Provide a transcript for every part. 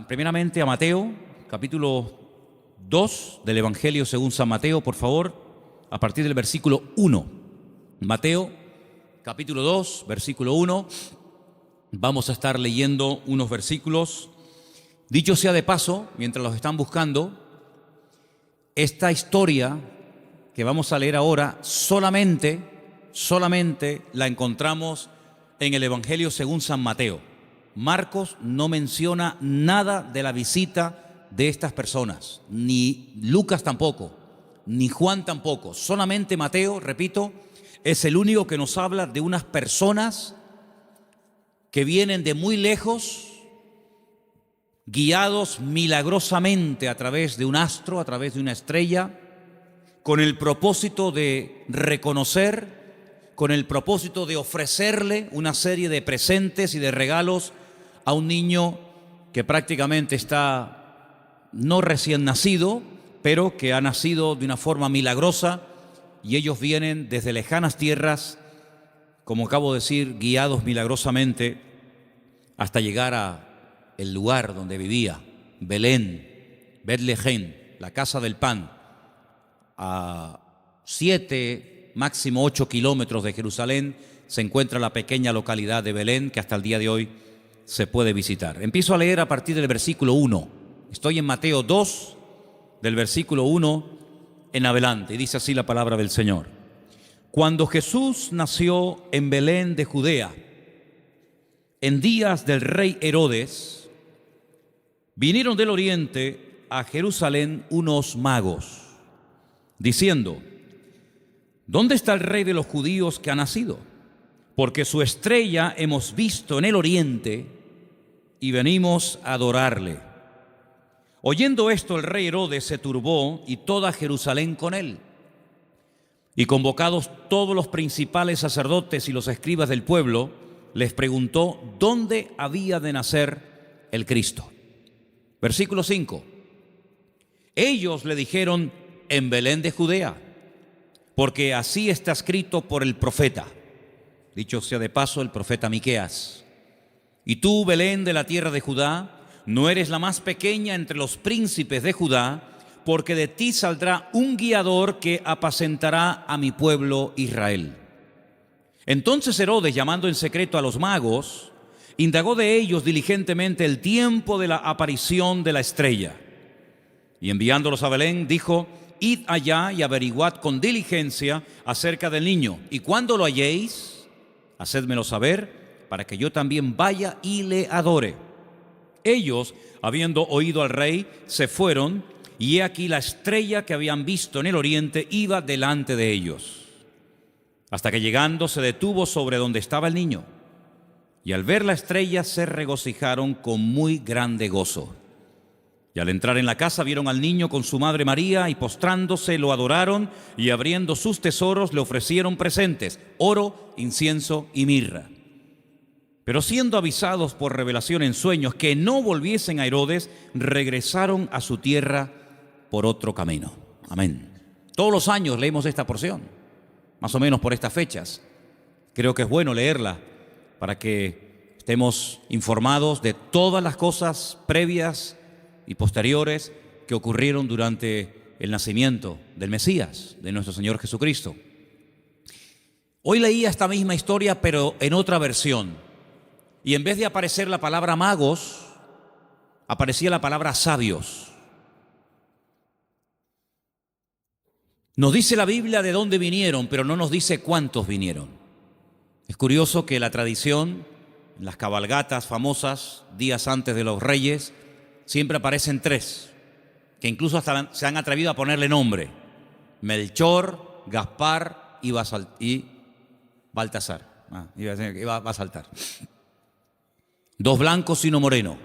primeramente a Mateo, capítulo 2 del Evangelio según San Mateo, por favor, a partir del versículo 1. Mateo, capítulo 2, versículo 1. Vamos a estar leyendo unos versículos. Dicho sea de paso, mientras los están buscando, esta historia que vamos a leer ahora solamente la encontramos en el Evangelio según San Mateo. Marcos no menciona nada de la visita de estas personas, ni Lucas tampoco, ni Juan tampoco. Solamente Mateo, repito, es el único que nos habla de unas personas que vienen de muy lejos, guiados milagrosamente a través de un astro, a través de una estrella, con el propósito de reconocer, con el propósito de ofrecerle una serie de presentes y de regalos a un niño que prácticamente está no recién nacido, pero que ha nacido de una forma milagrosa, y ellos vienen desde lejanas tierras, como acabo de decir, guiados milagrosamente hasta llegar a el lugar donde vivía, Belén, Betlehem, la casa del pan, a 7, máximo 8 kilómetros de Jerusalén se encuentra la pequeña localidad de Belén, que hasta el día de hoy se puede visitar. Empiezo a leer a partir del versículo 1. Estoy en Mateo 2, del versículo 1 en adelante, y dice así la palabra del Señor. Cuando Jesús nació en Belén de Judea, en días del rey Herodes, vinieron del oriente a Jerusalén unos magos, diciendo: ¿dónde está el rey de los judíos que ha nacido? Porque su estrella hemos visto en el oriente y venimos a adorarle. Oyendo esto, el rey Herodes se turbó y toda Jerusalén con él. Y convocados todos los principales sacerdotes y los escribas del pueblo, les preguntó dónde había de nacer el Cristo. Versículo 5. Ellos le dijeron: en Belén de Judea, porque así está escrito por el profeta. Dicho sea de paso, el profeta Miqueas. Y tú, Belén de la tierra de Judá, no eres la más pequeña entre los príncipes de Judá, porque de ti saldrá un guiador que apacentará a mi pueblo Israel. Entonces Herodes, llamando en secreto a los magos, indagó de ellos diligentemente el tiempo de la aparición de la estrella. Y enviándolos a Belén, dijo: id allá y averiguad con diligencia acerca del niño, y cuando lo halléis, hacédmelo saber, para que yo también vaya y le adore. Ellos, habiendo oído al rey, se fueron, y he aquí la estrella que habían visto en el oriente iba delante de ellos, hasta que llegando se detuvo sobre donde estaba el niño. Y al ver la estrella se regocijaron con muy grande gozo. Y al entrar en la casa vieron al niño con su madre María, y postrándose lo adoraron, y abriendo sus tesoros le ofrecieron presentes: oro, incienso y mirra. Pero siendo avisados por revelación en sueños que no volviesen a Herodes, regresaron a su tierra por otro camino. Amén. Todos los años leemos esta porción, más o menos por estas fechas. Creo que es bueno leerla para que estemos informados de todas las cosas previas y posteriores que ocurrieron durante el nacimiento del Mesías, de nuestro Señor Jesucristo. Hoy leía esta misma historia, pero en otra versión. Y en vez de aparecer la palabra magos, aparecía la palabra sabios. Nos dice la Biblia de dónde vinieron, pero no nos dice cuántos vinieron. Es curioso que la tradición, en las cabalgatas famosas, días antes de los reyes, siempre aparecen 3, que incluso hasta se han atrevido a ponerle nombre: Melchor, Gaspar y Baltasar. Iba a saltar. 2 blancos y 1 moreno.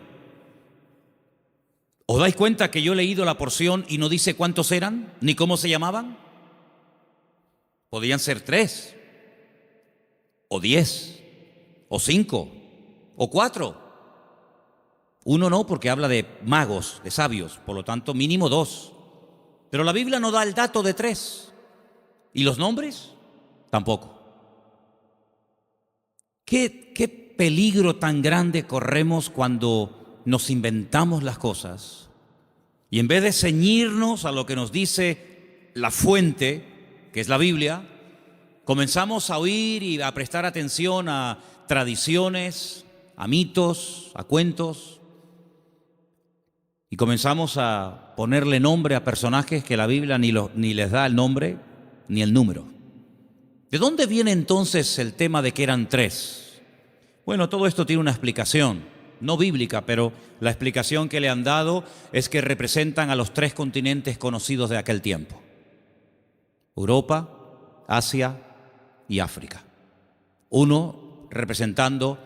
¿Os dais cuenta que yo he leído la porción y no dice cuántos eran, ni cómo se llamaban? Podían ser 3, o 10, o 5, o 4. 1 no, porque habla de magos, de sabios, por lo tanto mínimo 2. Pero la Biblia no da el dato de 3. ¿Y los nombres? Tampoco. ¿Qué peligro tan grande corremos cuando nos inventamos las cosas y en vez de ceñirnos a lo que nos dice la fuente, que es la Biblia, comenzamos a oír y a prestar atención a tradiciones, a mitos, a cuentos, y comenzamos a ponerle nombre a personajes que la Biblia ni les da el nombre ni el número. ¿De dónde viene entonces el tema de que eran tres? Bueno, todo esto tiene una explicación, no bíblica, pero la explicación que le han dado es que representan a los tres continentes conocidos de aquel tiempo: Europa, Asia y África. Uno representando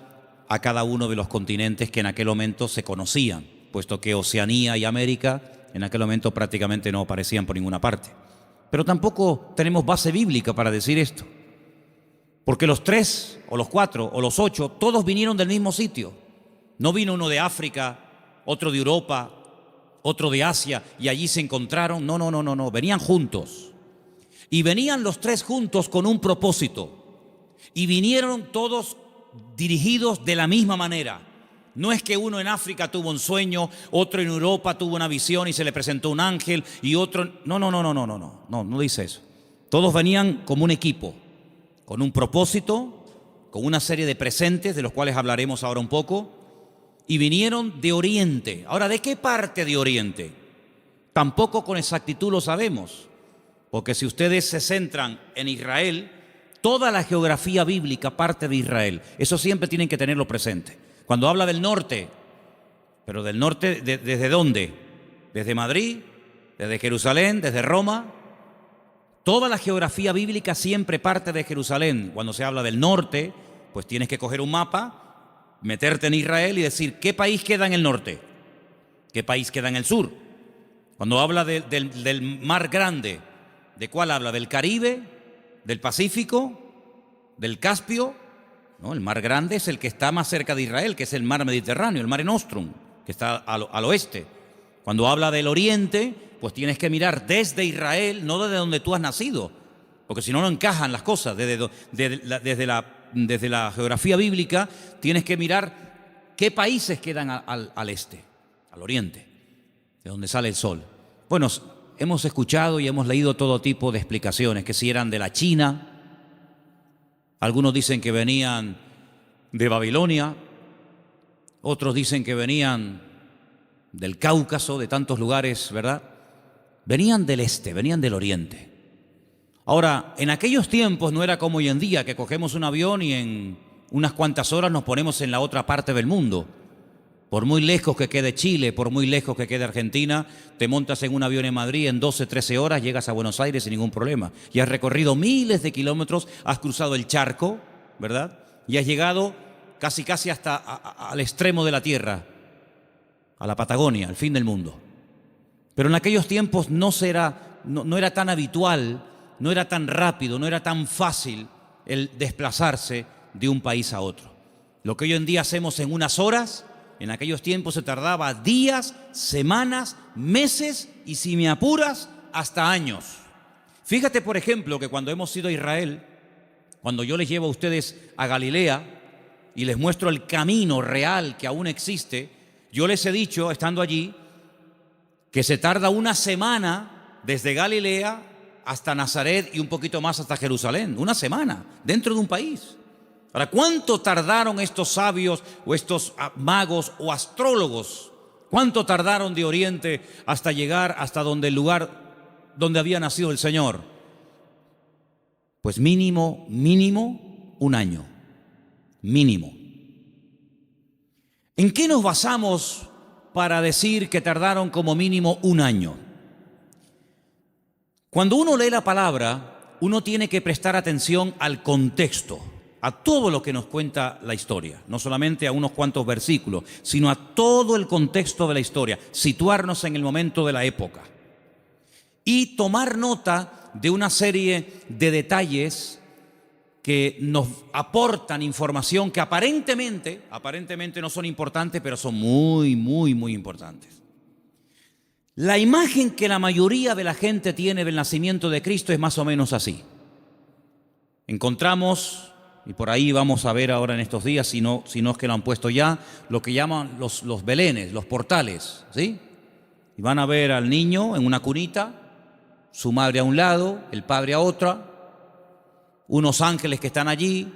a cada uno de los continentes que en aquel momento se conocían, puesto que Oceanía y América en aquel momento prácticamente no aparecían por ninguna parte. Pero tampoco tenemos base bíblica para decir esto, porque los tres, o los cuatro, o los ocho, todos vinieron del mismo sitio. No vino uno de África, otro de Europa, otro de Asia, y allí se encontraron. No, venían juntos. Y venían los tres juntos con un propósito. Y vinieron todos dirigidos de la misma manera. No es que uno en África tuvo un sueño, otro en Europa tuvo una visión y se le presentó un ángel, y otro... No dice eso. Todos venían como un equipo, con un propósito, con una serie de presentes, de los cuales hablaremos ahora un poco, y vinieron de Oriente. Ahora, ¿de qué parte de Oriente? Tampoco con exactitud lo sabemos, porque si ustedes se centran en Israel, toda la geografía bíblica parte de Israel. Eso siempre tienen que tenerlo presente. Cuando habla del norte, pero del norte, ¿desde dónde? Desde Madrid, desde Jerusalén, desde Roma. Toda la geografía bíblica siempre parte de Jerusalén. Cuando se habla del norte, pues tienes que coger un mapa, meterte en Israel y decir, ¿qué país queda en el norte? ¿Qué país queda en el sur? Cuando habla del mar grande, ¿de cuál habla? ¿Del Caribe? ¿Del Pacífico? ¿Del Caspio? No, el mar grande es el que está más cerca de Israel, que es el mar Mediterráneo, el Mare Nostrum, que está al oeste. Cuando habla del oriente, pues tienes que mirar desde Israel, no desde donde tú has nacido, porque si no, no encajan las cosas. Desde la geografía bíblica tienes que mirar qué países quedan al este, al oriente, de donde sale el sol. Bueno, hemos escuchado y hemos leído todo tipo de explicaciones, que si eran de la China, algunos dicen que venían de Babilonia, otros dicen que venían del Cáucaso, de tantos lugares, ¿verdad? Venían del este, venían del oriente. Ahora, en aquellos tiempos no era como hoy en día, que cogemos un avión y en unas cuantas horas nos ponemos en la otra parte del mundo. Por muy lejos que quede Chile, por muy lejos que quede Argentina, te montas en un avión en Madrid, en 12, 13 horas llegas a Buenos Aires sin ningún problema. Y has recorrido miles de kilómetros, has cruzado el charco, ¿verdad? Y has llegado casi hasta al extremo de la tierra, a la Patagonia, al fin del mundo. Pero en aquellos tiempos no era tan habitual, no era tan rápido, no era tan fácil el desplazarse de un país a otro. Lo que hoy en día hacemos en unas horas, en aquellos tiempos se tardaba días, semanas, meses y, si me apuras, hasta años. Fíjate, por ejemplo, que cuando hemos ido a Israel, cuando yo les llevo a ustedes a Galilea y les muestro el camino real que aún existe, yo les he dicho, estando allí, que se tarda una semana desde Galilea hasta Nazaret y un poquito más hasta Jerusalén. Una semana, dentro de un país. Ahora, ¿cuánto tardaron estos sabios o estos magos o astrólogos? ¿Cuánto tardaron de Oriente hasta llegar hasta el lugar donde había nacido el Señor? Pues mínimo un año. Mínimo. ¿En qué nos basamos para decir que tardaron como mínimo un año? Cuando uno lee la palabra, uno tiene que prestar atención al contexto, a todo lo que nos cuenta la historia, no solamente a unos cuantos versículos, sino a todo el contexto de la historia, situarnos en el momento de la época y tomar nota de una serie de detalles que nos aportan información que aparentemente no son importantes, pero son muy importantes. La imagen que la mayoría de la gente tiene del nacimiento de Cristo es más o menos así. Encontramos y por ahí vamos a ver ahora en estos días, si no es que lo han puesto ya, lo que llaman los belenes, los portales, ¿sí? Y van a ver al niño en una cunita, su madre a un lado, el padre a otra, unos ángeles que están allí,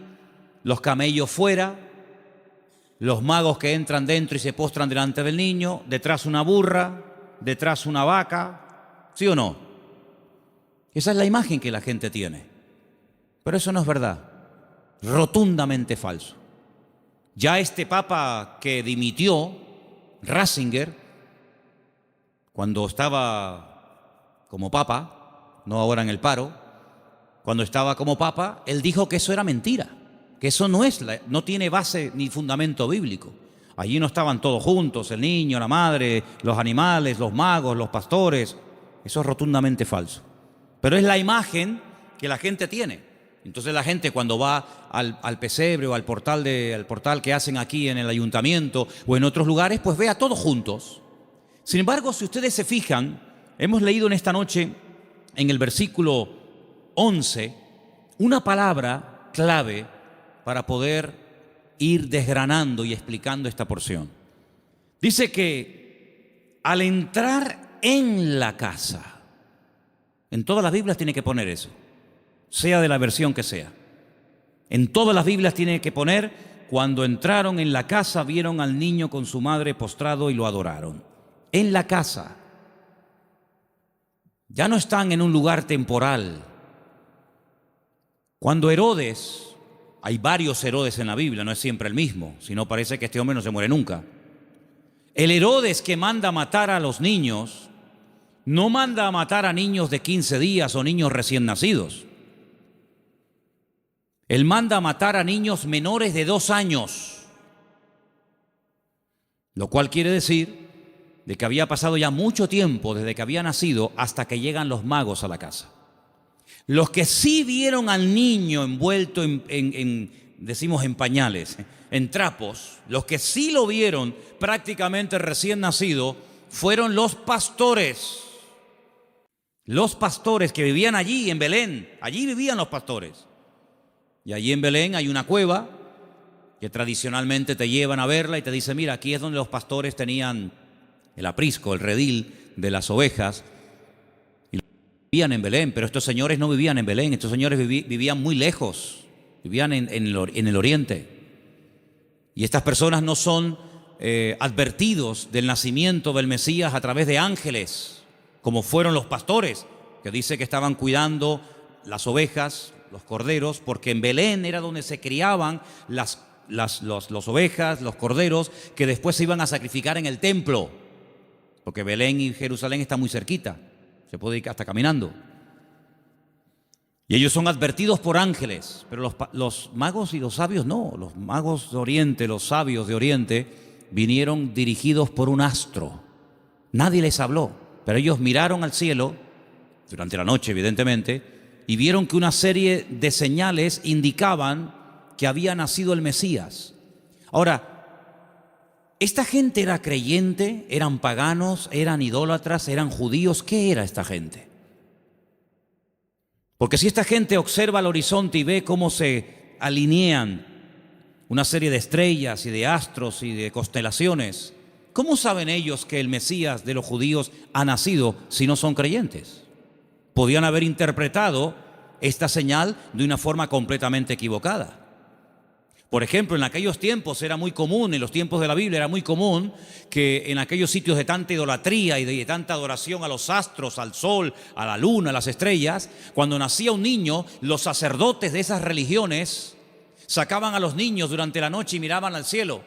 los camellos fuera, los magos que entran dentro y se postran delante del niño, detrás una burra, detrás una vaca, ¿sí o no? Esa es la imagen que la gente tiene. Pero eso no es verdad, rotundamente falso. Ya este papa que dimitió, Ratzinger, cuando estaba como papa, no ahora en el paro, cuando estaba como papa, él dijo que eso era mentira, que eso no tiene base ni fundamento bíblico. Allí no estaban todos juntos, el niño, la madre, los animales, los magos, los pastores. Eso es rotundamente falso. Pero es la imagen que la gente tiene. Entonces la gente cuando va al pesebre o al portal que hacen aquí en el ayuntamiento o en otros lugares, pues ve a todos juntos. Sin embargo, si ustedes se fijan, hemos leído en esta noche, en el versículo 11, una palabra clave para poder ir desgranando y explicando esta porción. Dice que al entrar en la casa, en todas las Biblias tiene que poner eso, sea de la versión que sea. En todas las Biblias tiene que poner, cuando entraron en la casa, vieron al niño con su madre postrado y lo adoraron. En la casa. Ya no están en un lugar temporal. Cuando Herodes, hay varios Herodes en la Biblia, no es siempre el mismo, si no parece que este hombre no se muere nunca. El Herodes que manda a matar a los niños, no manda a matar a niños de 15 días o niños recién nacidos. Él manda a matar a niños menores de 2 años, lo cual quiere decir de que había pasado ya mucho tiempo desde que había nacido hasta que llegan los magos a la casa. Los que sí vieron al niño envuelto decimos en pañales, en trapos, los que sí lo vieron prácticamente recién nacido, fueron los pastores. Los pastores que vivían allí en Belén, allí vivían los pastores. Y allí en Belén hay una cueva que tradicionalmente te llevan a verla y te dicen, mira, aquí es donde los pastores tenían el aprisco, el redil de las ovejas, y vivían en Belén. Pero estos señores no vivían en Belén, estos señores vivían muy lejos, vivían en el oriente. Y estas personas no son advertidos del nacimiento del Mesías a través de ángeles, como fueron los pastores, que dice que estaban cuidando las ovejas, los corderos, porque en Belén era donde se criaban las ovejas, los corderos, que después se iban a sacrificar en el templo. Porque Belén y Jerusalén están muy cerquita, se puede ir hasta caminando. Y ellos son advertidos por ángeles, pero los magos y los sabios no. Los magos de Oriente, los sabios de Oriente, vinieron dirigidos por un astro. Nadie les habló, pero ellos miraron al cielo, durante la noche evidentemente, y vieron que una serie de señales indicaban que había nacido el Mesías. Ahora, ¿esta gente era creyente? ¿Eran paganos? ¿Eran idólatras? ¿Eran judíos? ¿Qué era esta gente? Porque si esta gente observa el horizonte y ve cómo se alinean una serie de estrellas y de astros y de constelaciones, ¿cómo saben ellos que el Mesías de los judíos ha nacido si no son creyentes? Podían haber interpretado esta señal de una forma completamente equivocada. Por ejemplo, en aquellos tiempos era muy común, en los tiempos de la Biblia era muy común que en aquellos sitios de tanta idolatría y de tanta adoración a los astros, al sol, a la luna, a las estrellas, cuando nacía un niño, los sacerdotes de esas religiones sacaban a los niños durante la noche y miraban al cielo.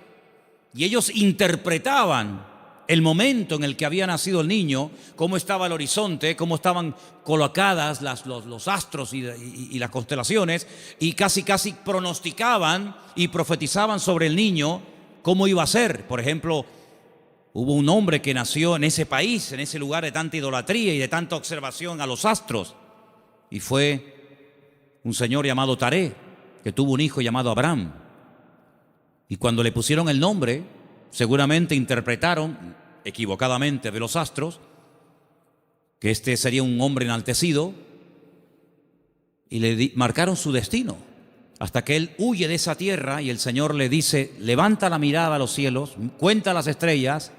Y ellos interpretaban el momento en el que había nacido el niño, cómo estaba el horizonte, cómo estaban colocadas los astros y las constelaciones, y casi pronosticaban y profetizaban sobre el niño cómo iba a ser. Por ejemplo, hubo un hombre que nació en ese país, en ese lugar de tanta idolatría y de tanta observación a los astros, y fue un señor llamado Taré, que tuvo un hijo llamado Abraham. Y cuando le pusieron el nombre, seguramente interpretaron equivocadamente de los astros que este sería un hombre enaltecido y le marcaron su destino. hasta que él huye de esa tierra y el Señor le dice: levanta la mirada a los cielos, cuenta las estrellas,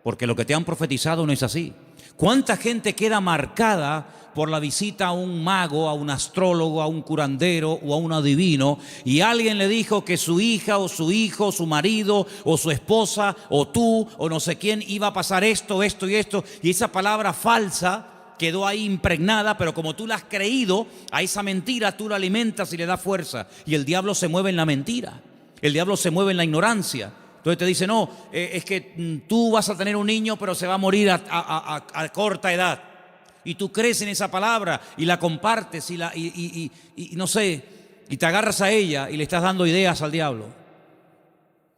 porque lo que te han profetizado no es así. ¿Cuánta gente queda marcada por la visita a un mago, a un astrólogo, a un curandero o a un adivino, y alguien le dijo que su hija o su hijo, su marido o su esposa o tú o no sé quién iba a pasar esto, esto y esto, y esa palabra falsa quedó ahí impregnada, pero como tú la has creído, a esa mentira tú la alimentas y le das fuerza, y el diablo se mueve en la mentira, el diablo se mueve en la ignorancia. Entonces te dice: no, es que tú vas a tener un niño, pero se va a morir a corta edad. Y tú crees en esa palabra y la compartes y no sé, y te agarras a ella y le estás dando ideas al diablo.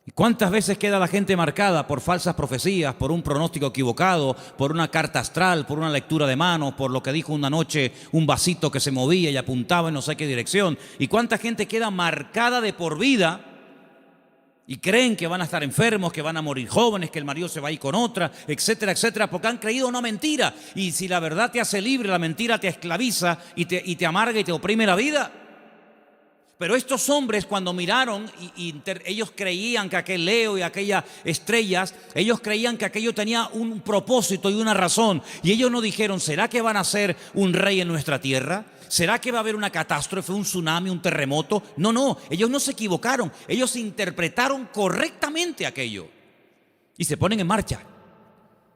¿Y cuántas veces queda la gente marcada por falsas profecías, por un pronóstico equivocado, por una carta astral, por una lectura de manos, por lo que dijo una noche un vasito que se movía y apuntaba en no sé qué dirección? ¿Y cuánta gente queda marcada de por vida? Y creen que van a estar enfermos, que van a morir jóvenes, que el marido se va a ir con otra, etcétera, etcétera, porque han creído una mentira. Y si la verdad te hace libre, la mentira te esclaviza y te amarga y te oprime la vida. Pero estos hombres, cuando miraron ellos creían que aquel Leo y aquellas estrellas, ellos creían que aquello tenía un propósito y una razón. Y ellos no dijeron: ¿será que van a ser un rey en nuestra tierra? ¿Será que va a haber una catástrofe, un tsunami, un terremoto? No, no, ellos no se equivocaron. Ellos interpretaron correctamente aquello y se ponen en marcha.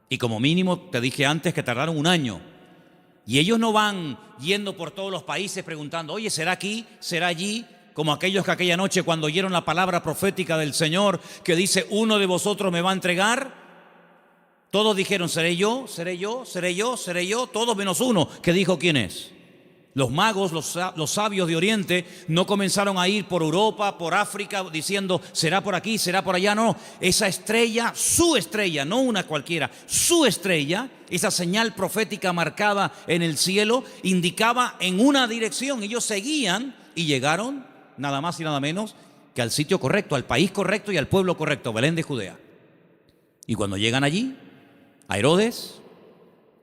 Y como mínimo, te dije antes que tardaron un año. Y ellos no van yendo por todos los países preguntando: oye, ¿será aquí? ¿Será allí? Como aquellos que aquella noche, cuando oyeron la palabra profética del Señor que dice: uno de vosotros me va a entregar, todos dijeron: seré yo, seré yo, seré yo, seré yo, todos menos uno, que dijo quién es. Los magos, los sabios de Oriente, no comenzaron a ir por Europa, por África, diciendo: será por aquí, será por allá. No, esa estrella, su estrella, no una cualquiera, su estrella, esa señal profética marcada en el cielo, indicaba en una dirección. Ellos seguían y llegaron nada más y nada menos que al sitio correcto, al país correcto y al pueblo correcto, Belén de Judea. Y cuando llegan allí, a Herodes,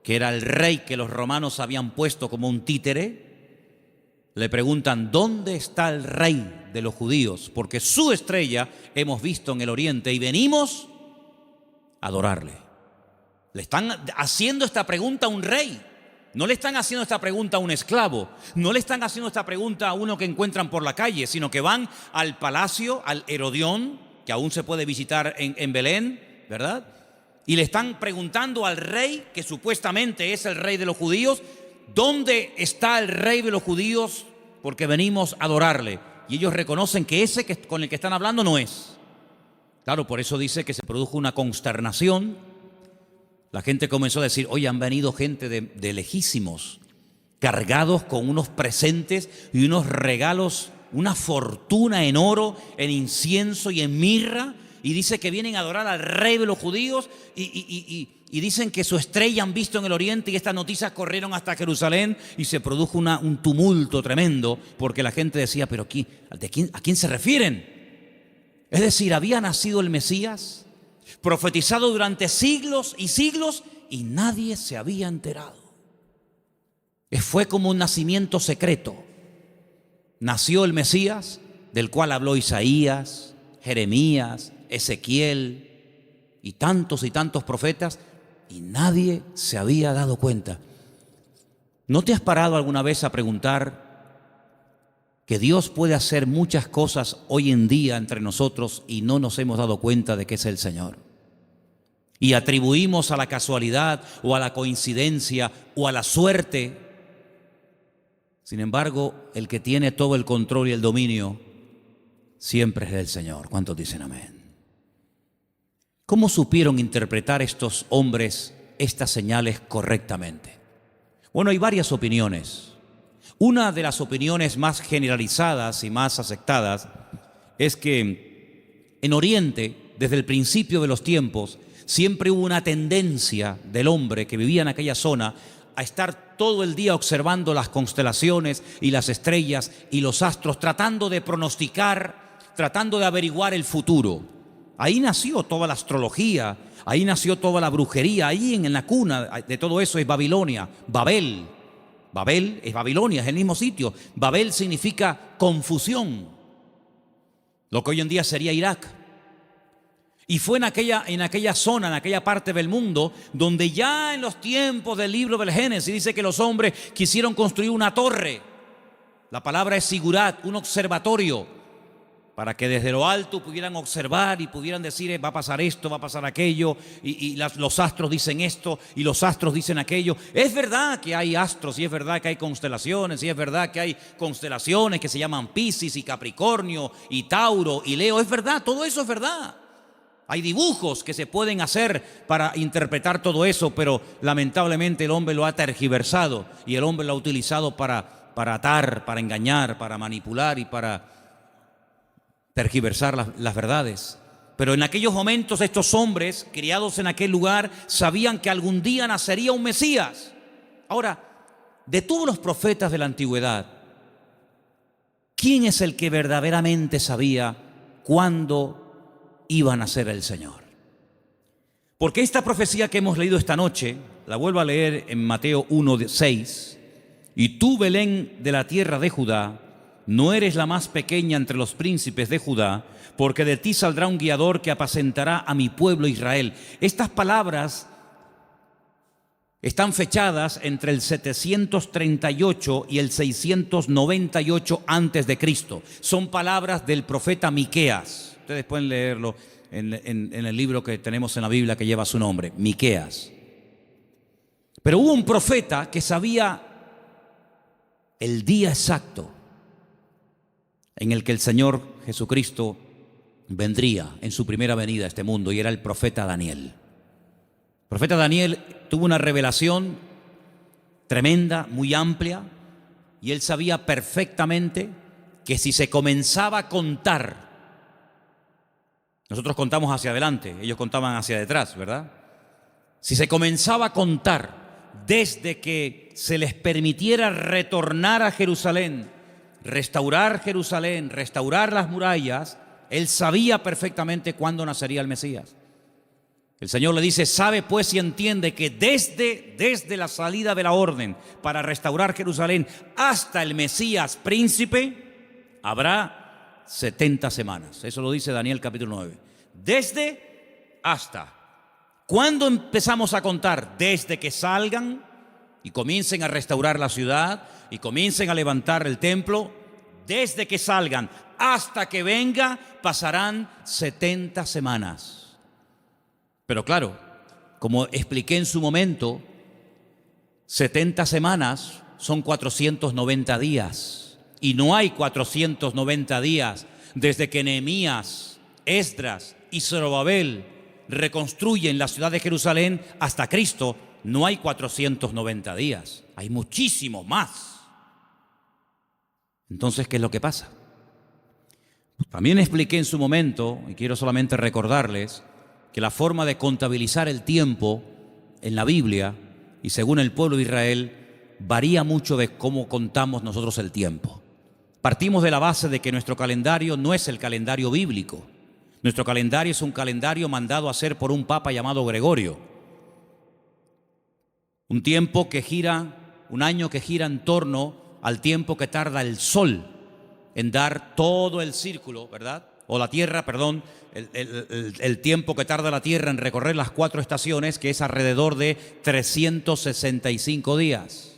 que era el rey que los romanos habían puesto como un títere, le preguntan: ¿dónde está el rey de los judíos? Porque su estrella hemos visto en el oriente y venimos a adorarle. Le están haciendo esta pregunta a un rey. No le están haciendo esta pregunta a un esclavo. No le están haciendo esta pregunta a uno que encuentran por la calle, sino que van al palacio, al Herodión, que aún se puede visitar en Belén, ¿verdad? Y le están preguntando al rey, que supuestamente es el rey de los judíos: ¿dónde está el rey de los judíos? Porque venimos a adorarle. Y ellos reconocen que ese con el que están hablando no es. Claro, por eso dice que se produjo una consternación. La gente comenzó a decir: oye, han venido gente de lejísimos, cargados con unos presentes y unos regalos, una fortuna en oro, en incienso y en mirra. Y dice que vienen a adorar al rey de los judíos y dicen que su estrella han visto en el oriente, y estas noticias corrieron hasta Jerusalén y se produjo un tumulto tremendo, porque la gente decía: ¿pero a quién se refieren? Es decir, había nacido el Mesías, profetizado durante siglos y siglos, y nadie se había enterado. Fue como un nacimiento secreto. Nació el Mesías, del cual habló Isaías, Jeremías, Ezequiel y tantos profetas, y nadie se había dado cuenta. ¿No te has parado alguna vez a preguntar que Dios puede hacer muchas cosas hoy en día entre nosotros y no nos hemos dado cuenta de que es el Señor? Y atribuimos a la casualidad o a la coincidencia o a la suerte. Sin embargo, el que tiene todo el control y el dominio siempre es el Señor. ¿Cuántos dicen amén? ¿Cómo supieron interpretar estos hombres estas señales correctamente? Bueno, hay varias opiniones. Una de las opiniones más generalizadas y más aceptadas es que en Oriente, desde el principio de los tiempos, siempre hubo una tendencia del hombre que vivía en aquella zona a estar todo el día observando las constelaciones y las estrellas y los astros, tratando de pronosticar, tratando de averiguar el futuro. Ahí nació toda la astrología, ahí nació toda la brujería, ahí en la cuna de todo eso es Babilonia, Babel. Babel es Babilonia, es el mismo sitio. Babel significa confusión. lo que hoy en día sería Irak. Y fue en aquella zona, en aquella parte del mundo, donde ya en los tiempos del libro del Génesis dice que los hombres quisieron construir una torre. La palabra es sigurat, un observatorio, para que desde lo alto pudieran observar y pudieran decir, va a pasar esto, va a pasar aquello, los astros dicen esto y los astros dicen aquello. Es verdad que hay astros y es verdad que hay constelaciones y es verdad que hay constelaciones que se llaman Piscis y Capricornio y Tauro y Leo. Es verdad, todo eso es verdad. Hay dibujos que se pueden hacer para interpretar todo eso, pero lamentablemente el hombre lo ha tergiversado y el hombre lo ha utilizado para atar, para engañar, para manipular y para tergiversar las verdades. Pero en aquellos momentos estos hombres criados en aquel lugar sabían que algún día nacería un Mesías. Ahora, de todos los profetas de la antigüedad, ¿quién es el que verdaderamente sabía cuándo iba a nacer el Señor? Porque esta profecía que hemos leído esta noche, la vuelvo a leer en Mateo 1:6, y tú, Belén de la tierra de Judá, no eres la más pequeña entre los príncipes de Judá, porque de ti saldrá un guiador que apacentará a mi pueblo Israel. Estas palabras están fechadas entre el 738 y el 698 antes de Cristo. Son palabras del profeta Miqueas. Ustedes pueden leerlo en el libro que tenemos en la Biblia que lleva su nombre, Miqueas. Pero hubo un profeta que sabía el día exacto en el que el Señor Jesucristo vendría en su primera venida a este mundo, y era el profeta Daniel. El profeta Daniel tuvo una revelación tremenda, muy amplia, y él sabía perfectamente que si se comenzaba a contar, nosotros contamos hacia adelante, ellos contaban hacia detrás, ¿verdad? Si se comenzaba a contar desde que se les permitiera retornar a Jerusalén, restaurar Jerusalén, restaurar las murallas, él sabía perfectamente cuándo nacería el Mesías. El Señor le dice, sabe pues y entiende que desde la salida de la orden para restaurar Jerusalén hasta el Mesías príncipe, habrá 70 semanas. Eso lo dice Daniel capítulo 9. Desde hasta. ¿Cuándo empezamos a contar? Desde que salgan y comiencen a restaurar la ciudad y comiencen a levantar el templo. Desde que salgan hasta que venga pasarán 70 semanas. Pero claro, como expliqué en su momento, 70 semanas son 490 días. Y no hay 490 días desde que Nehemías, Esdras y Zorobabel reconstruyen la ciudad de Jerusalén hasta Cristo. No hay 490 días, hay muchísimo más. Entonces, ¿qué es lo que pasa? También expliqué en su momento, y quiero solamente recordarles, que la forma de contabilizar el tiempo en la Biblia y según el pueblo de Israel varía mucho de cómo contamos nosotros el tiempo. Partimos de la base de que nuestro calendario no es el calendario bíblico. Nuestro calendario es un calendario mandado a hacer por un papa llamado Gregorio. Un tiempo que gira, un año que gira en torno al tiempo que tarda el sol en dar todo el círculo, ¿verdad? O la tierra, perdón, el tiempo que tarda la tierra en recorrer las 4 estaciones, que es alrededor de 365 días.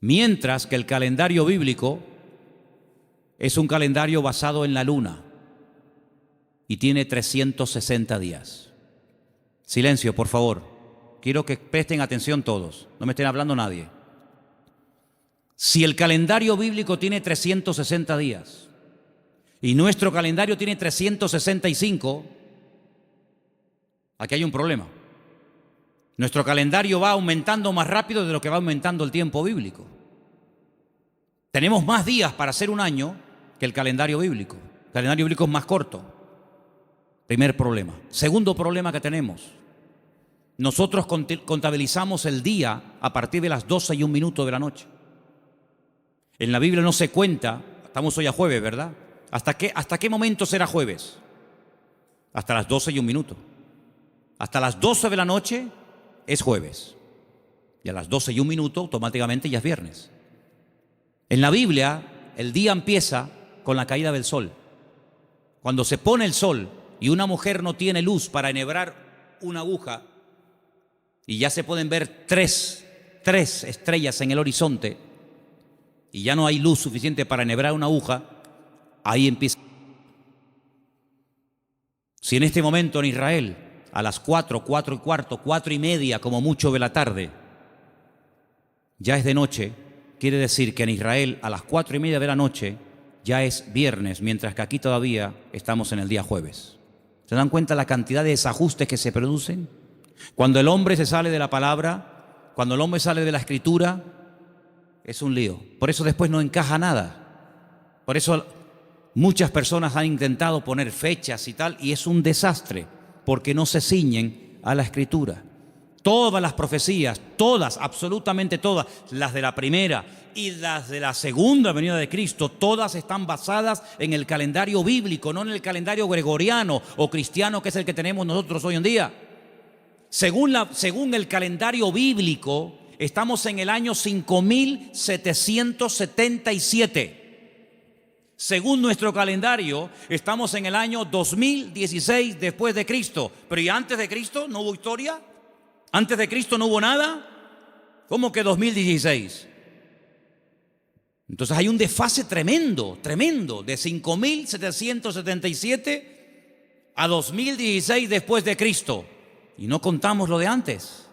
Mientras que el calendario bíblico es un calendario basado en la luna y tiene 360 días. Silencio, por favor. Quiero que presten atención todos. No me estén hablando nadie. Si el calendario bíblico tiene 360 días y nuestro calendario tiene 365, aquí hay un problema. Nuestro calendario va aumentando más rápido de lo que va aumentando el tiempo bíblico. Tenemos más días para hacer un año que el calendario bíblico. El calendario bíblico es más corto. Primer problema. Segundo problema que tenemos. Nosotros contabilizamos el día a partir de las 12:01 de la noche. En la Biblia no se cuenta, estamos hoy a jueves, ¿verdad? ¿Hasta qué momento será jueves? Hasta las 12:01. Hasta las 12 de la noche es jueves. Y a las 12:01 automáticamente ya es viernes. En la Biblia, el día empieza con la caída del sol. Cuando se pone el sol y una mujer no tiene luz para enhebrar una aguja y ya se pueden ver tres estrellas en el horizonte y ya no hay luz suficiente para enhebrar una aguja, ahí empieza. Si en este momento en Israel, a las 4, 4 y cuarto, 4 y media como mucho de la tarde, ya es de noche, quiere decir que en Israel a las 4 y media de la noche ya es viernes, mientras que aquí todavía estamos en el día jueves. ¿Se dan cuenta la cantidad de desajustes que se producen? Cuando el hombre se sale de la palabra, cuando el hombre sale de la escritura, es un lío. Por eso después no encaja nada. Por eso muchas personas han intentado poner fechas y tal, y es un desastre, porque no se ciñen a la escritura. Todas las profecías, todas, absolutamente todas, las de la primera y las de la segunda venida de Cristo, todas están basadas en el calendario bíblico, no en el calendario gregoriano o cristiano, que es el que tenemos nosotros hoy en día. Según el calendario bíblico, estamos en el año 5777. Según nuestro calendario, estamos en el año 2016 después de Cristo. Pero ¿y antes de Cristo no hubo historia? ¿Antes de Cristo no hubo nada? ¿Cómo que 2016? Entonces hay un desfase tremendo, de 5777 a 2016 después de Cristo. Y no contamos lo de antes.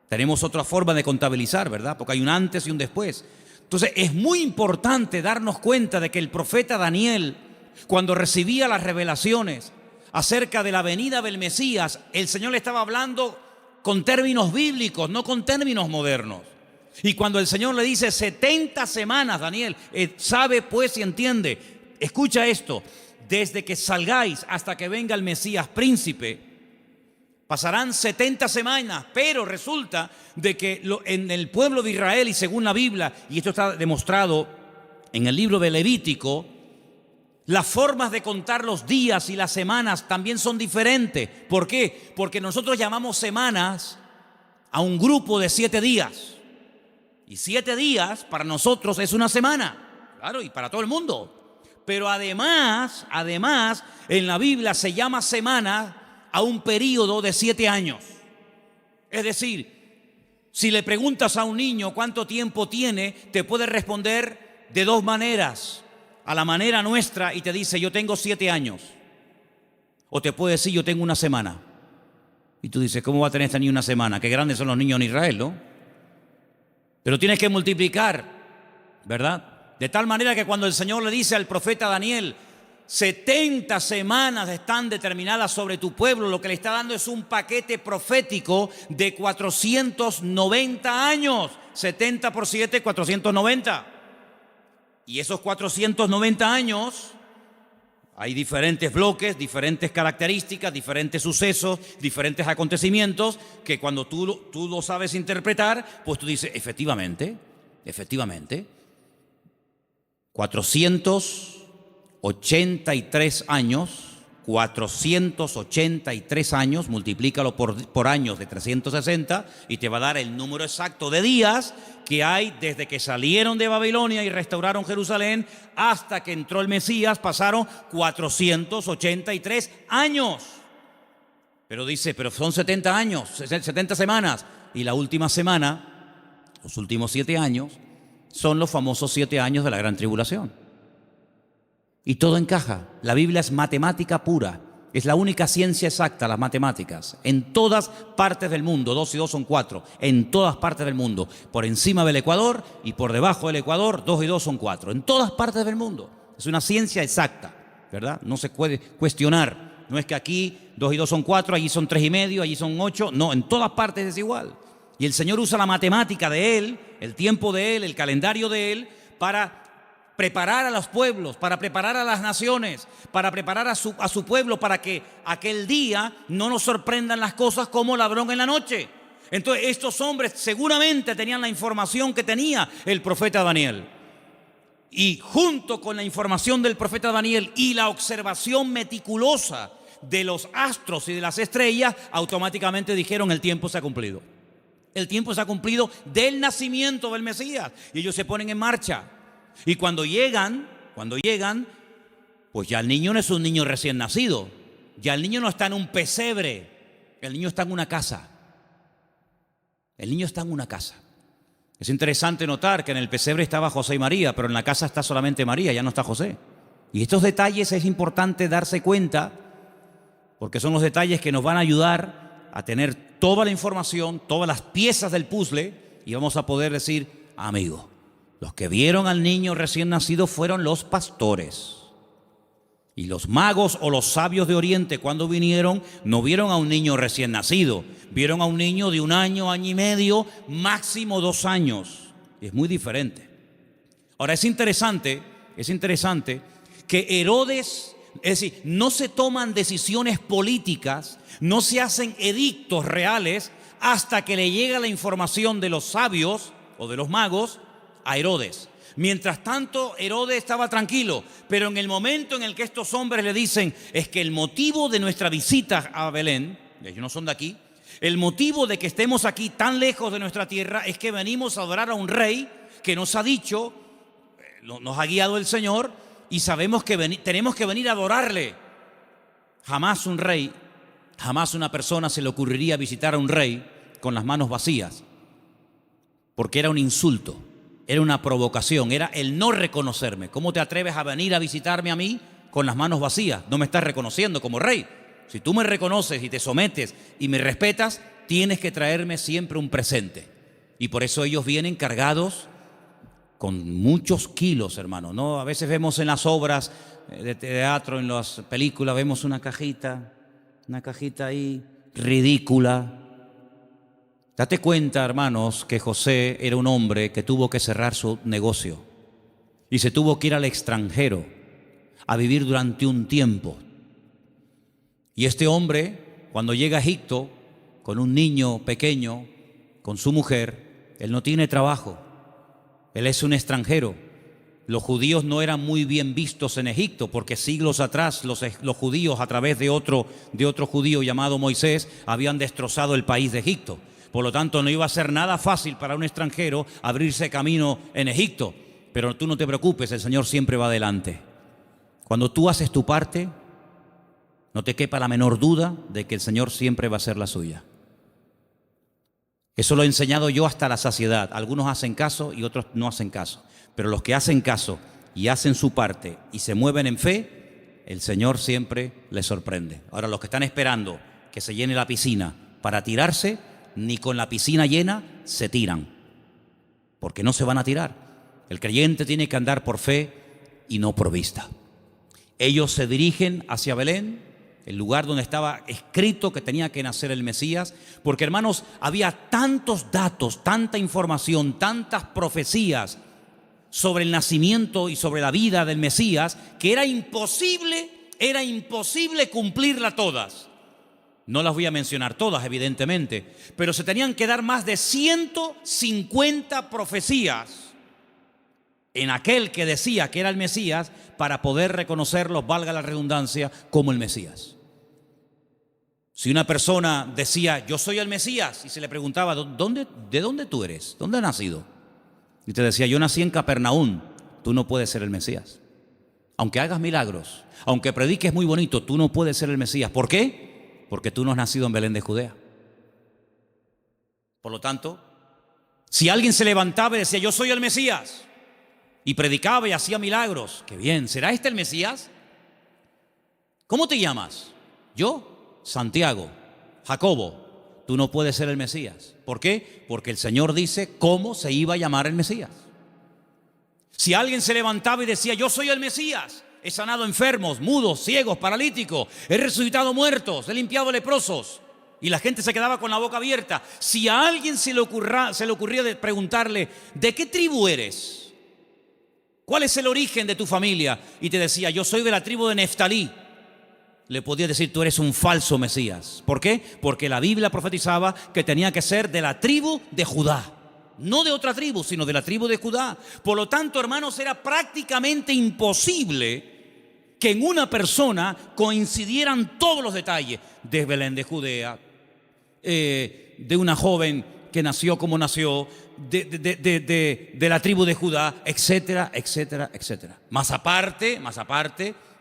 Tenemos otra forma de contabilizar, ¿verdad? Porque hay un antes y un después. Entonces es muy importante darnos cuenta de que el profeta Daniel, cuando recibía las revelaciones acerca de la venida del Mesías, el Señor le estaba hablando con términos bíblicos, no con términos modernos. Y cuando el Señor le dice 70 semanas, Daniel, sabe pues y entiende, escucha esto, desde que salgáis hasta que venga el Mesías príncipe, pasarán 70 semanas, pero resulta de que en el pueblo de Israel y según la Biblia, y esto está demostrado en el libro de Levítico, las formas de contar los días y las semanas también son diferentes. ¿Por qué? Porque nosotros llamamos semanas a un grupo de 7 días. Y 7 días para nosotros es una semana. Claro, y para todo el mundo. Pero además, en la Biblia se llama semana a un periodo de 7 años. Es decir, si le preguntas a un niño cuánto tiempo tiene, te puede responder de 2 maneras. A la manera nuestra y te dice, yo tengo 7 años. O te puede decir, yo tengo una semana. Y tú dices, ¿cómo va a tener este niño una semana? Qué grandes son los niños en Israel, ¿no? Pero tienes que multiplicar, ¿verdad? De tal manera que cuando el Señor le dice al profeta Daniel, 70 semanas están determinadas sobre tu pueblo, lo que le está dando es un paquete profético de 490 años. 70 por 7, 490. Y esos 490 años, hay diferentes bloques, diferentes características, diferentes sucesos, diferentes acontecimientos, que cuando tú lo sabes interpretar, pues tú dices, efectivamente, 483 años, multiplícalo por años de 360 y te va a dar el número exacto de días que hay desde que salieron de Babilonia y restauraron Jerusalén hasta que entró el Mesías. Pasaron 483 años. Pero dice, pero son 70 años, 70 semanas. Y la última semana, los últimos 7 años, son los famosos 7 años de la gran tribulación. Y todo encaja. La Biblia es matemática pura. Es la única ciencia exacta, las matemáticas. En todas partes del mundo, 2 y 2 son 4. En todas partes del mundo. Por encima del Ecuador y por debajo del Ecuador, 2 y 2 son 4. En todas partes del mundo. Es una ciencia exacta, ¿verdad? No se puede cuestionar. No es que aquí 2 y 2 son 4, allí son 3 y medio, allí son 8. No, en todas partes es igual. Y el Señor usa la matemática de Él, el tiempo de Él, el calendario de Él, para preparar a los pueblos, para preparar a las naciones, para preparar a su pueblo, para que aquel día no nos sorprendan las cosas como ladrón en la noche. Entonces estos hombres seguramente tenían la información que tenía el profeta Daniel. Y junto con la información del profeta Daniel y la observación meticulosa de los astros y de las estrellas, automáticamente dijeron, el tiempo se ha cumplido. El tiempo se ha cumplido del nacimiento del Mesías. Y ellos se ponen en marcha. Y cuando llegan, Pues ya el niño no es un niño recién nacido, ya el niño no está en un pesebre, el niño está en una casa. El niño está en una casa. Es interesante notar que en el pesebre estaba José y María, pero en la casa está solamente María, ya no está José. Y estos detalles es importante darse cuenta, porque son los detalles que nos van a ayudar a tener toda la información, todas las piezas del puzzle, y vamos a poder decir, amigo, los que vieron al niño recién nacido fueron los pastores. Y los magos o los sabios de Oriente, cuando vinieron, no vieron a un niño recién nacido, vieron a un niño de 1 año, año y medio, máximo 2 años. Y es muy diferente. Ahora, es interesante que Herodes, es decir, no se toman decisiones políticas, no se hacen edictos reales hasta que le llega la información de los sabios o de los magos a Herodes. Mientras tanto, Herodes estaba tranquilo, pero en el momento en el que estos hombres le dicen, es que el motivo de nuestra visita a Belén, ellos no son de aquí, el motivo de que estemos aquí tan lejos de nuestra tierra es que venimos a adorar a un rey que nos ha dicho, nos ha guiado el Señor y sabemos que tenemos que venir a adorarle. Jamás un rey, jamás una persona se le ocurriría visitar a un rey con las manos vacías, porque era un insulto. Era una provocación, era el no reconocerme. ¿Cómo te atreves a venir a visitarme a mí con las manos vacías? No me estás reconociendo como rey. Si tú me reconoces y te sometes y me respetas, tienes que traerme siempre un presente. Y por eso ellos vienen cargados con muchos kilos, hermano, ¿no? A veces vemos en las obras de teatro, en las películas, vemos una cajita ahí ridícula. Date cuenta, hermanos, que José era un hombre que tuvo que cerrar su negocio y se tuvo que ir al extranjero a vivir durante un tiempo. Y este hombre, cuando llega a Egipto con un niño pequeño, con su mujer, él no tiene trabajo, él es un extranjero. Los judíos no eran muy bien vistos en Egipto porque siglos atrás los judíos, a través de otro judío llamado Moisés, habían destrozado el país de Egipto. Por lo tanto, no iba a ser nada fácil para un extranjero abrirse camino en Egipto. Pero tú no te preocupes, el Señor siempre va adelante. Cuando tú haces tu parte, no te quepa la menor duda de que el Señor siempre va a hacer la suya. Eso lo he enseñado yo hasta la saciedad. Algunos hacen caso y otros no hacen caso. Pero los que hacen caso y hacen su parte y se mueven en fe, el Señor siempre les sorprende. Ahora, los que están esperando que se llene la piscina para tirarse, ni con la piscina llena se tiran, porque no se van a tirar. El creyente tiene que andar por fe y no por vista. Ellos se dirigen hacia Belén, el lugar donde estaba escrito que tenía que nacer el Mesías, porque, hermanos, había tantos datos, tanta información, tantas profecías sobre el nacimiento y sobre la vida del Mesías, que era imposible cumplirla todas. No las voy a mencionar todas, evidentemente, pero se tenían que dar más de 150 profecías en aquel que decía que era el Mesías para poder reconocerlo, valga la redundancia, como el Mesías. Si una persona decía, yo soy el Mesías, y se le preguntaba, ¿de dónde tú eres? ¿Dónde has nacido? Y te decía, yo nací en Capernaum, tú no puedes ser el Mesías. Aunque hagas milagros, aunque prediques muy bonito, tú no puedes ser el Mesías. ¿Por qué? Porque tú no has nacido en Belén de Judea. Por lo tanto, si alguien se levantaba y decía, yo soy el Mesías, y predicaba y hacía milagros, qué bien, ¿será este el Mesías? ¿Cómo te llamas? Yo, Santiago, Jacobo. Tú no puedes ser el Mesías. ¿Por qué? Porque el Señor dice cómo se iba a llamar el Mesías. Si alguien se levantaba y decía, yo soy el Mesías, he sanado enfermos, mudos, ciegos, paralíticos, he resucitado muertos, he limpiado leprosos, y la gente se quedaba con la boca abierta. Si a alguien se le ocurría preguntarle, ¿de qué tribu eres? ¿Cuál es el origen de tu familia? Y te decía, yo soy de la tribu de Neftalí. Le podía decir, tú eres un falso Mesías. ¿Por qué? Porque la Biblia profetizaba que tenía que ser de la tribu de Judá. No de otra tribu, sino de la tribu de Judá. Por lo tanto, hermanos, era prácticamente imposible que en una persona coincidieran todos los detalles de Belén de Judea, de una joven que nació como nació, de la tribu de Judá, etcétera, etcétera, etcétera. Más aparte,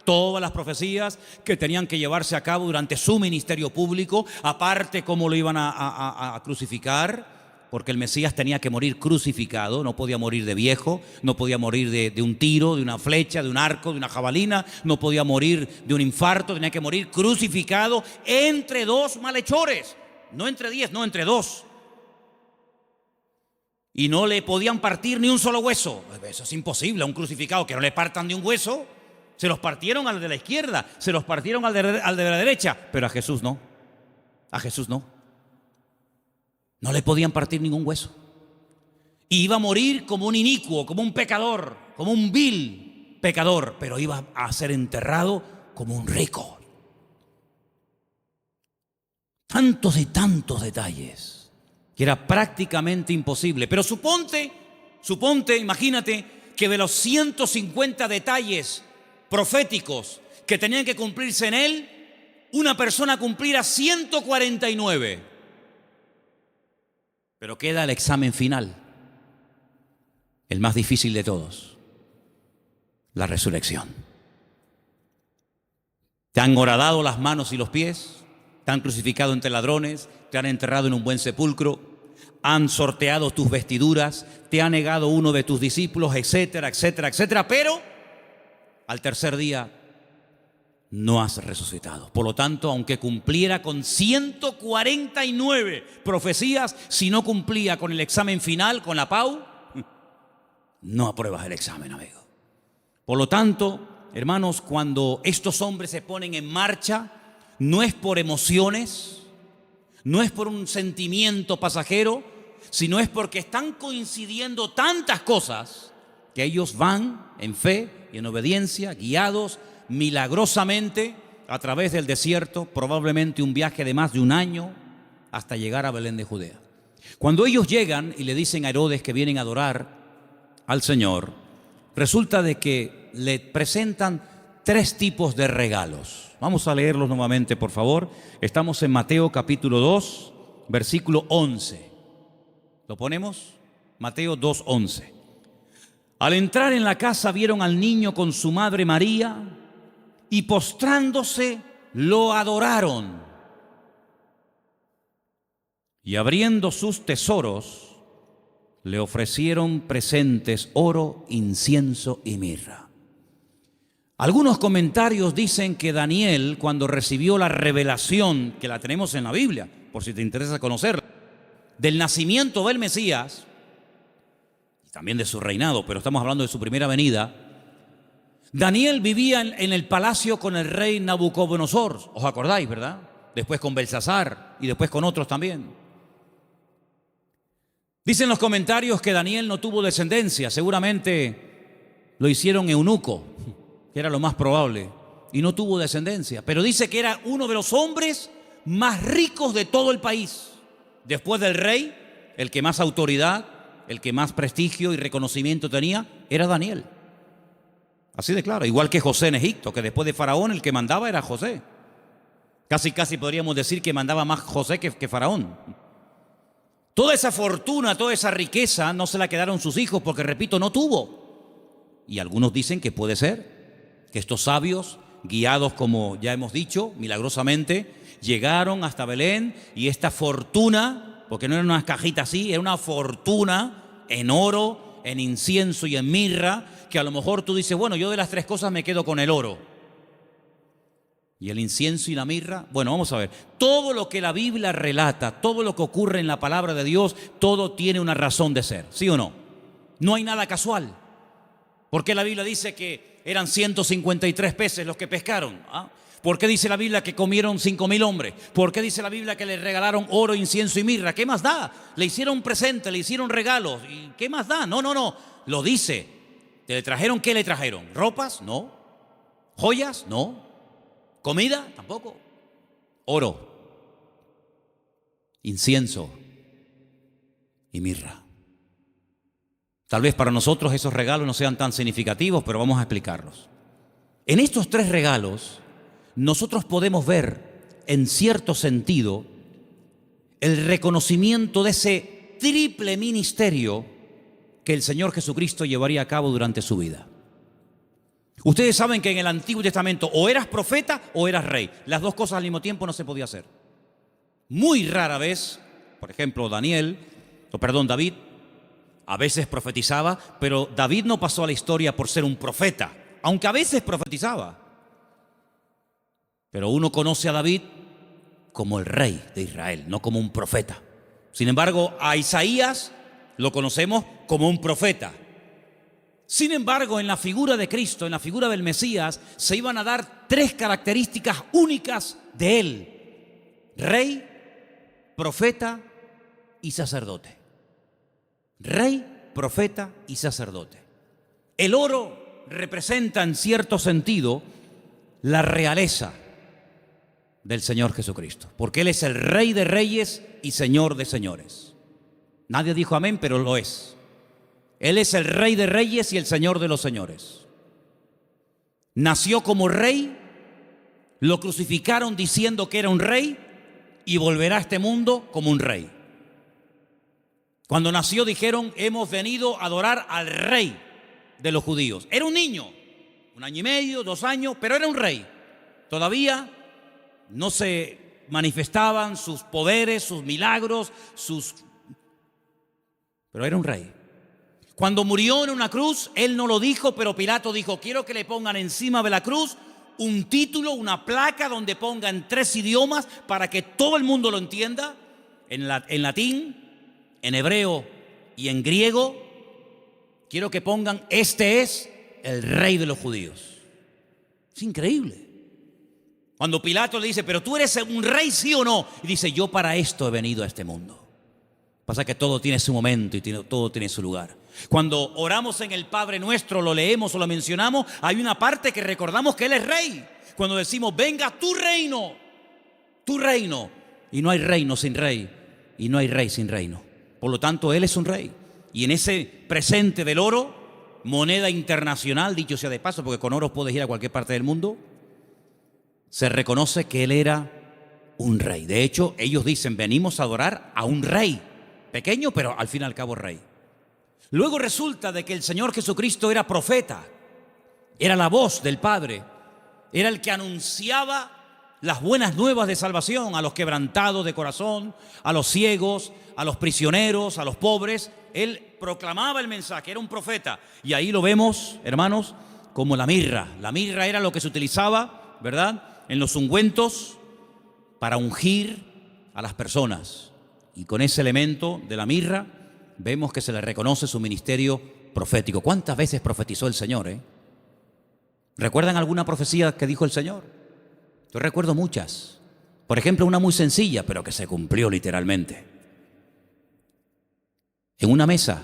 todas las profecías que tenían que llevarse a cabo durante su ministerio público, aparte cómo lo iban a crucificar, porque el Mesías tenía que morir crucificado, no podía morir de viejo, no podía morir de un tiro, de una flecha, de un arco, de una jabalina, no podía morir de un infarto, tenía que morir crucificado entre dos malhechores, no entre 10, no entre 2. Y no le podían partir ni un solo hueso. Eso es imposible, a un crucificado que no le partan ni un hueso. Se los partieron al de la izquierda, se los partieron al de la derecha, pero a Jesús no, a Jesús no. No le podían partir ningún hueso. Y iba a morir como un inicuo, como un pecador, como un vil pecador, pero iba a ser enterrado como un rico. Tantos y tantos detalles que era prácticamente imposible. Pero suponte, imagínate que de los 150 detalles proféticos que tenían que cumplirse en él, una persona cumpliera 149. Pero queda el examen final, el más difícil de todos, la resurrección. Te han horadado las manos y los pies, te han crucificado entre ladrones, te han enterrado en un buen sepulcro, han sorteado tus vestiduras, te ha negado uno de tus discípulos, etcétera, etcétera, etcétera, pero al tercer día no has resucitado. Por lo tanto, aunque cumpliera con 149 profecías, si no cumplía con el examen final, con la PAU, no apruebas el examen, amigo. Por lo tanto, hermanos, cuando estos hombres se ponen en marcha, no es por emociones, no es por un sentimiento pasajero, sino es porque están coincidiendo tantas cosas que ellos van en fe y en obediencia, guiados milagrosamente a través del desierto, probablemente un viaje de más de un año hasta llegar a Belén de Judea. Cuando ellos llegan y le dicen a Herodes que vienen a adorar al Señor, resulta de que le presentan 3 tipos de regalos. Vamos a leerlos nuevamente, por favor. Estamos en Mateo capítulo 2, versículo 11. ¿Lo ponemos? Mateo 2:11. Al entrar en la casa vieron al niño con su madre María y postrándose lo adoraron. Y abriendo sus tesoros le ofrecieron presentes, oro, incienso y mirra. Algunos comentarios dicen que Daniel, cuando recibió la revelación, que la tenemos en la Biblia, por si te interesa conocerla, del nacimiento del Mesías, y también de su reinado, pero estamos hablando de su primera venida, Daniel vivía en el palacio con el rey Nabucodonosor, ¿os acordáis, verdad? Después con Belsasar y después con otros también. Dicen los comentarios que Daniel no tuvo descendencia, seguramente lo hicieron eunuco, que era lo más probable, y no tuvo descendencia, pero dice que era uno de los hombres más ricos de todo el país. Después del rey, el que más autoridad, el que más prestigio y reconocimiento tenía, era Daniel. Así de claro, igual que José en Egipto, que después de Faraón el que mandaba era José. Casi podríamos decir que mandaba más José que Faraón. Toda esa fortuna, toda esa riqueza no se la quedaron sus hijos porque, repito, no tuvo. Y algunos dicen que puede ser que estos sabios, guiados como ya hemos dicho, milagrosamente, llegaron hasta Belén y esta fortuna, porque no era una cajita así, era una fortuna en oro, en incienso y en mirra, que a lo mejor tú dices, bueno, yo de las 3 cosas me quedo con el oro. ¿Y el incienso y la mirra? Bueno, vamos a ver. Todo lo que la Biblia relata, todo lo que ocurre en la palabra de Dios, todo tiene una razón de ser, ¿sí o no? No hay nada casual. ¿Por qué la Biblia dice que eran 153 peces los que pescaron? ¿Ah? ¿Por qué dice la Biblia que comieron 5,000 hombres? ¿Por qué dice la Biblia que le regalaron oro, incienso y mirra? ¿Qué más da? Le hicieron presente, le hicieron regalos. ¿Y qué más da? No. Lo dice. ¿Le trajeron qué le trajeron? ¿Ropas? No. ¿Joyas? No. ¿Comida? Tampoco. Oro, incienso y mirra. Tal vez para nosotros esos regalos no sean tan significativos, pero vamos a explicarlos. En estos 3 regalos, nosotros podemos ver, en cierto sentido, el reconocimiento de ese triple ministerio que el Señor Jesucristo llevaría a cabo durante su vida. Ustedes saben que en el Antiguo Testamento o eras profeta o eras rey. Las dos cosas al mismo tiempo no se podía hacer. Muy rara vez, por ejemplo, David, a veces profetizaba, pero David no pasó a la historia por ser un profeta, aunque a veces profetizaba. Pero uno conoce a David como el rey de Israel, no como un profeta. Sin embargo, a Isaías lo conocemos como un profeta. Sin embargo, en la figura de Cristo, en la figura del Mesías, se iban a dar tres características únicas de él: rey, profeta y sacerdote. Rey, profeta y sacerdote. El oro representa en cierto sentido la realeza del Señor Jesucristo, porque Él es el Rey de reyes y Señor de señores. Nadie dijo amén, pero lo es. Él es el Rey de reyes y el Señor de los señores. Nació como rey, lo crucificaron diciendo que era un rey y volverá a este mundo como un rey. Cuando nació dijeron: hemos venido a adorar al rey de los judíos. Era un niño, 1 año y medio, 2 años, pero era un rey. Todavía no se manifestaban sus poderes, sus milagros, pero era un rey. Cuando murió en una cruz, él no lo dijo, pero Pilato dijo: quiero que le pongan encima de la cruz un título, una placa donde ponga en 3 idiomas para que todo el mundo lo entienda, en latín, en hebreo y en griego. Quiero que pongan: este es el rey de los judíos. Es increíble. Cuando Pilato le dice: pero tú eres un rey, ¿sí o no? Y dice: yo para esto he venido a este mundo. Pasa que todo tiene su momento y todo tiene su lugar. Cuando oramos en el Padre Nuestro, lo leemos o lo mencionamos, hay una parte que recordamos que Él es rey. Cuando decimos: venga tu reino, y no hay reino sin rey, y no hay rey sin reino. Por lo tanto, Él es un rey. Y en ese presente del oro, moneda internacional, dicho sea de paso, porque con oro puedes ir a cualquier parte del mundo, se reconoce que Él era un rey. De hecho, ellos dicen: venimos a adorar a un rey, pequeño, pero al fin y al cabo rey. Luego resulta de que el Señor Jesucristo era profeta, era la voz del Padre, era el que anunciaba las buenas nuevas de salvación a los quebrantados de corazón, a los ciegos, a los prisioneros, a los pobres. Él proclamaba el mensaje, era un profeta. Y ahí lo vemos, hermanos, como la mirra. La mirra era lo que se utilizaba, ¿verdad?, en los ungüentos para ungir a las personas. Y con ese elemento de la mirra vemos que se le reconoce su ministerio profético. ¿Cuántas veces profetizó el Señor? ¿Recuerdan alguna profecía que dijo el Señor? Yo recuerdo muchas. Por ejemplo, una muy sencilla, pero que se cumplió literalmente. En una mesa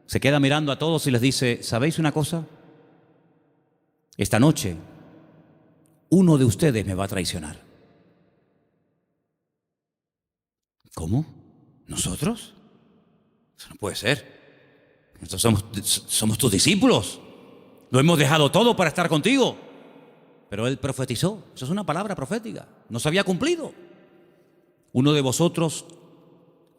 se queda mirando a todos y les dice: ¿sabéis una cosa? Esta noche uno de ustedes me va a traicionar. ¿Cómo? ¿Nosotros? Eso no puede ser. Nosotros somos tus discípulos. Lo hemos dejado todo para estar contigo. Pero Él profetizó. Eso es una palabra profética. No se había cumplido. Uno de vosotros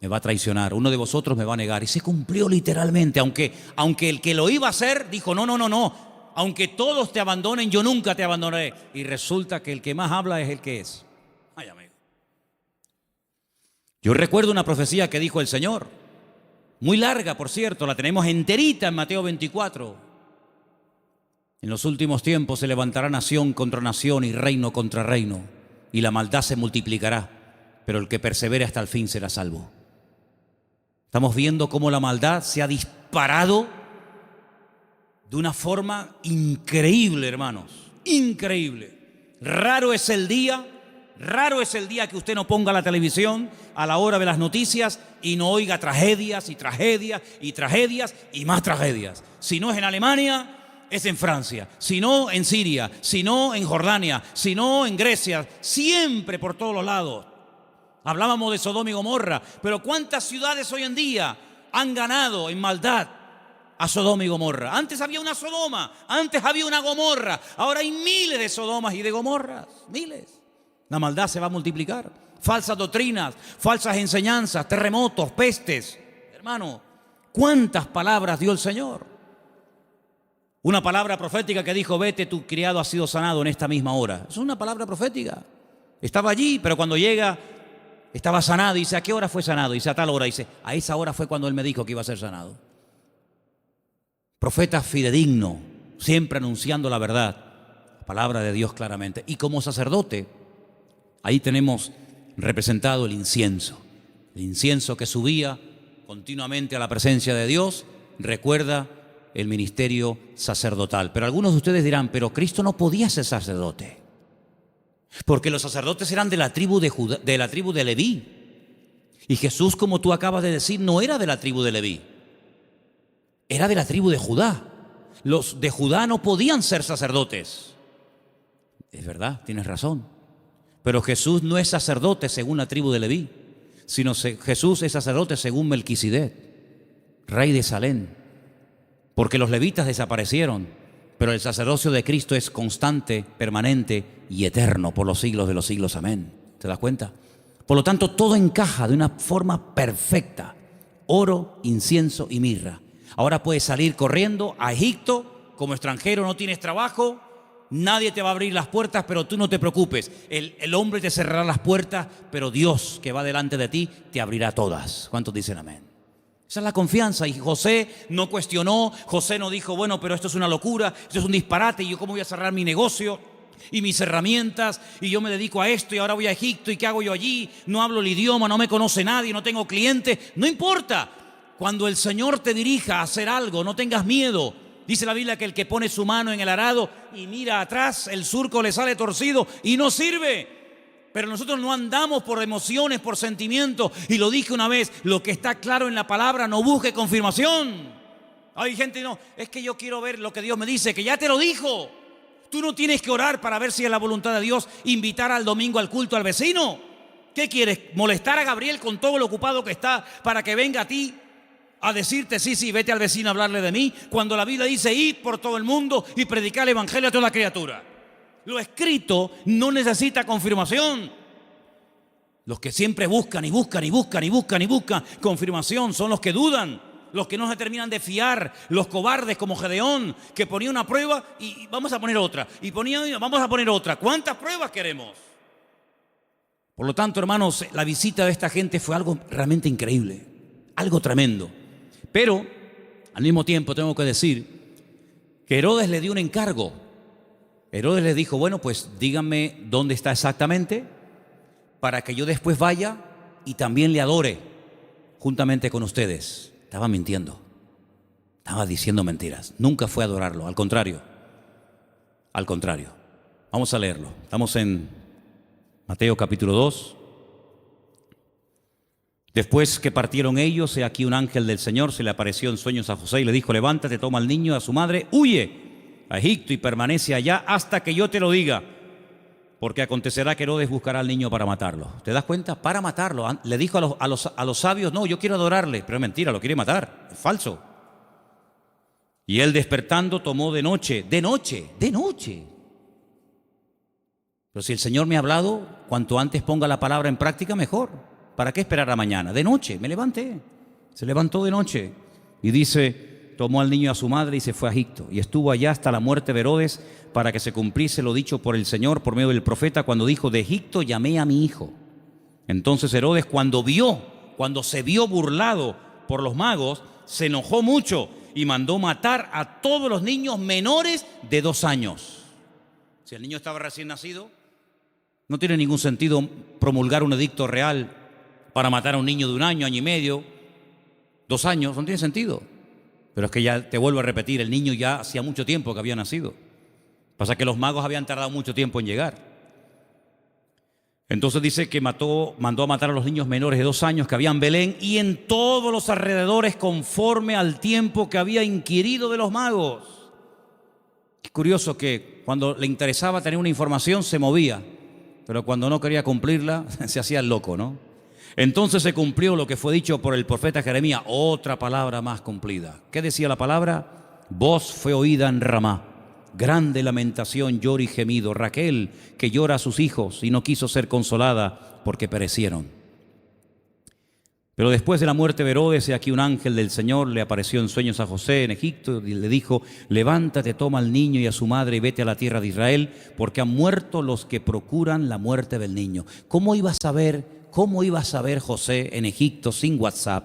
me va a traicionar. Uno de vosotros me va a negar. Y se cumplió literalmente. Aunque el que lo iba a hacer dijo: no. Aunque todos te abandonen, yo nunca te abandonaré. Y resulta que el que más habla es el que es. Ay, amigo. Yo recuerdo una profecía que dijo el Señor. Muy larga, por cierto. La tenemos enterita en Mateo 24. En los últimos tiempos se levantará nación contra nación y reino contra reino, y la maldad se multiplicará, pero el que persevere hasta el fin será salvo. Estamos viendo cómo la maldad se ha disparado de una forma increíble, hermanos, increíble. Raro es el día que usted no ponga la televisión a la hora de las noticias y no oiga tragedias y tragedias y tragedias y más tragedias. Si no es en Alemania, es en Francia, si no en Siria, si no en Jordania, si no en Grecia, siempre por todos los lados. Hablábamos de Sodoma y Gomorra, pero ¿cuántas ciudades hoy en día han ganado en maldad a Sodoma y Gomorra? Antes había una Sodoma, antes había una Gomorra, ahora hay miles de Sodomas y de Gomorras, miles. La maldad se va a multiplicar. Falsas doctrinas, falsas enseñanzas, terremotos, pestes. Hermano, ¿cuántas palabras dio el Señor? Una palabra profética que dijo, vete, tu criado ha sido sanado en esta misma hora. Es una palabra profética. Estaba allí, pero cuando llega, estaba sanado. Dice, ¿a qué hora fue sanado? Dice, a tal hora. Dice, a esa hora fue cuando él me dijo que iba a ser sanado. Profeta fidedigno, siempre anunciando la verdad. Palabra de Dios claramente. Y como sacerdote, ahí tenemos representado el incienso. El incienso que subía continuamente a la presencia de Dios recuerda el ministerio sacerdotal. Pero algunos de ustedes dirán, pero Cristo no podía ser sacerdote, porque los sacerdotes eran de la tribu de Judá, de la tribu de Leví. Y Jesús, como tú acabas de decir, no era de la tribu de Leví, era de la tribu de Judá. Los de Judá no podían ser sacerdotes. Es verdad, tienes razón. Pero Jesús no es sacerdote según la tribu de Leví, sino Jesús es sacerdote según Melquisedec, rey de Salem. Porque los levitas desaparecieron, pero el sacerdocio de Cristo es constante, permanente y eterno por los siglos de los siglos. Amén. ¿Te das cuenta? Por lo tanto, todo encaja de una forma perfecta. Oro, incienso y mirra. Ahora puedes salir corriendo a Egipto como extranjero, no tienes trabajo, nadie te va a abrir las puertas, pero tú no te preocupes. El hombre te cerrará las puertas, pero Dios que va delante de ti te abrirá todas. ¿Cuántos dicen amén? Esa es la confianza. Y José no cuestionó, José no dijo, bueno, pero esto es una locura, esto es un disparate, y yo cómo voy a cerrar mi negocio y mis herramientas, y yo me dedico a esto y ahora voy a Egipto, y qué hago yo allí, no hablo el idioma, no me conoce nadie, no tengo clientes. No importa, cuando el Señor te dirija a hacer algo, no tengas miedo. Dice la Biblia que el que pone su mano en el arado y mira atrás, el surco le sale torcido y no sirve. Pero nosotros no andamos por emociones, por sentimientos. Y lo dije una vez, lo que está claro en la palabra, no busque confirmación. Hay gente, no, es que yo quiero ver lo que Dios me dice, que ya te lo dijo. Tú no tienes que orar para ver si es la voluntad de Dios invitar al domingo al culto al vecino. ¿Qué quieres? ¿Molestar a Gabriel con todo lo ocupado que está para que venga a ti a decirte, sí, vete al vecino a hablarle de mí? Cuando la Biblia dice, id por todo el mundo y predicar el evangelio a toda criatura. Lo escrito no necesita confirmación. Los que siempre buscan confirmación son los que dudan, los que no se terminan de fiar, los cobardes como Gedeón, que ponía una prueba y vamos a poner otra, y vamos a poner otra. ¿Cuántas pruebas queremos? Por lo tanto, hermanos, la visita de esta gente fue algo realmente increíble, algo tremendo. Pero, al mismo tiempo, tengo que decir que Herodes le dio un encargo. Herodes le dijo, bueno, pues díganme dónde está exactamente para que yo después vaya y también le adore juntamente con ustedes. Estaba mintiendo, estaba diciendo mentiras. Nunca fue a adorarlo, al contrario. Vamos a leerlo. Estamos en Mateo capítulo 2. Después que partieron ellos, he aquí un ángel del Señor se le apareció en sueños a José y le dijo, levántate, toma al niño y a su madre, huye a Egipto y permanece allá hasta que yo te lo diga, porque acontecerá que Herodes buscará al niño para matarlo. ¿Te das cuenta? Para matarlo. Le dijo a los sabios, no, yo quiero adorarle, pero es mentira, lo quiere matar, es falso. Y él despertando tomó de noche. Pero si el Señor me ha hablado, cuanto antes ponga la palabra en práctica, mejor. ¿Para qué esperar a mañana? De noche, me levanté. Se levantó de noche y dice, tomó al niño y a su madre y se fue a Egipto. Y estuvo allá hasta la muerte de Herodes, para que se cumpliese lo dicho por el Señor por medio del profeta, cuando dijo, de Egipto llamé a mi hijo. Entonces Herodes, cuando se vio burlado por los magos, se enojó mucho y mandó matar a todos los niños menores de 2 años. Si el niño estaba recién nacido, no tiene ningún sentido promulgar un edicto real para matar a un niño de 1 año, año y medio, 2 años, no tiene sentido. Pero es que ya te vuelvo a repetir, el niño ya hacía mucho tiempo que había nacido. Pasa que los magos habían tardado mucho tiempo en llegar. Entonces dice que mandó a matar a los niños menores de 2 años que había en Belén y en todos los alrededores conforme al tiempo que había inquirido de los magos. Es curioso que cuando le interesaba tener una información se movía, pero cuando no quería cumplirla se hacía el loco, ¿no? Entonces se cumplió lo que fue dicho por el profeta Jeremías, otra palabra más cumplida. ¿Qué decía la palabra? Voz fue oída en Ramá, grande lamentación, lloro y gemido. Raquel, que llora a sus hijos y no quiso ser consolada porque perecieron. Pero después de la muerte de Herodes, he aquí un ángel del Señor le apareció en sueños a José en Egipto y le dijo: levántate, toma al niño y a su madre y vete a la tierra de Israel, porque han muerto los que procuran la muerte del niño. ¿Cómo iba a saber José en Egipto sin WhatsApp,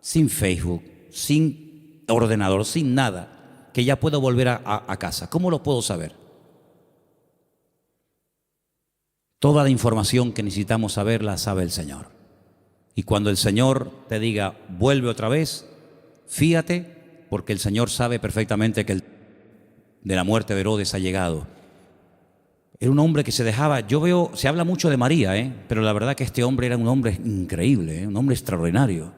sin Facebook, sin ordenador, sin nada, que ya puedo volver a casa? ¿Cómo lo puedo saber? Toda la información que necesitamos saber la sabe el Señor. Y cuando el Señor te diga, vuelve otra vez, fíate, porque el Señor sabe perfectamente que el de la muerte de Herodes ha llegado. Era un hombre que se dejaba, se habla mucho de María, pero la verdad que este hombre era un hombre increíble, un hombre extraordinario,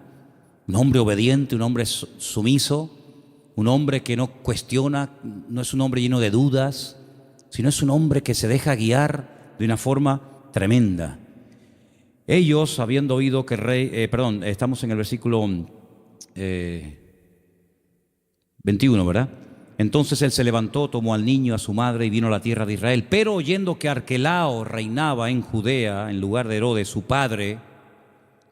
un hombre obediente, un hombre sumiso, un hombre que no cuestiona, no es un hombre lleno de dudas, sino es un hombre que se deja guiar de una forma tremenda. Ellos, habiendo oído que estamos en el versículo 21, ¿verdad? Entonces él se levantó, tomó al niño, a su madre y vino a la tierra de Israel. Pero oyendo que Arquelao reinaba en Judea en lugar de Herodes, su padre,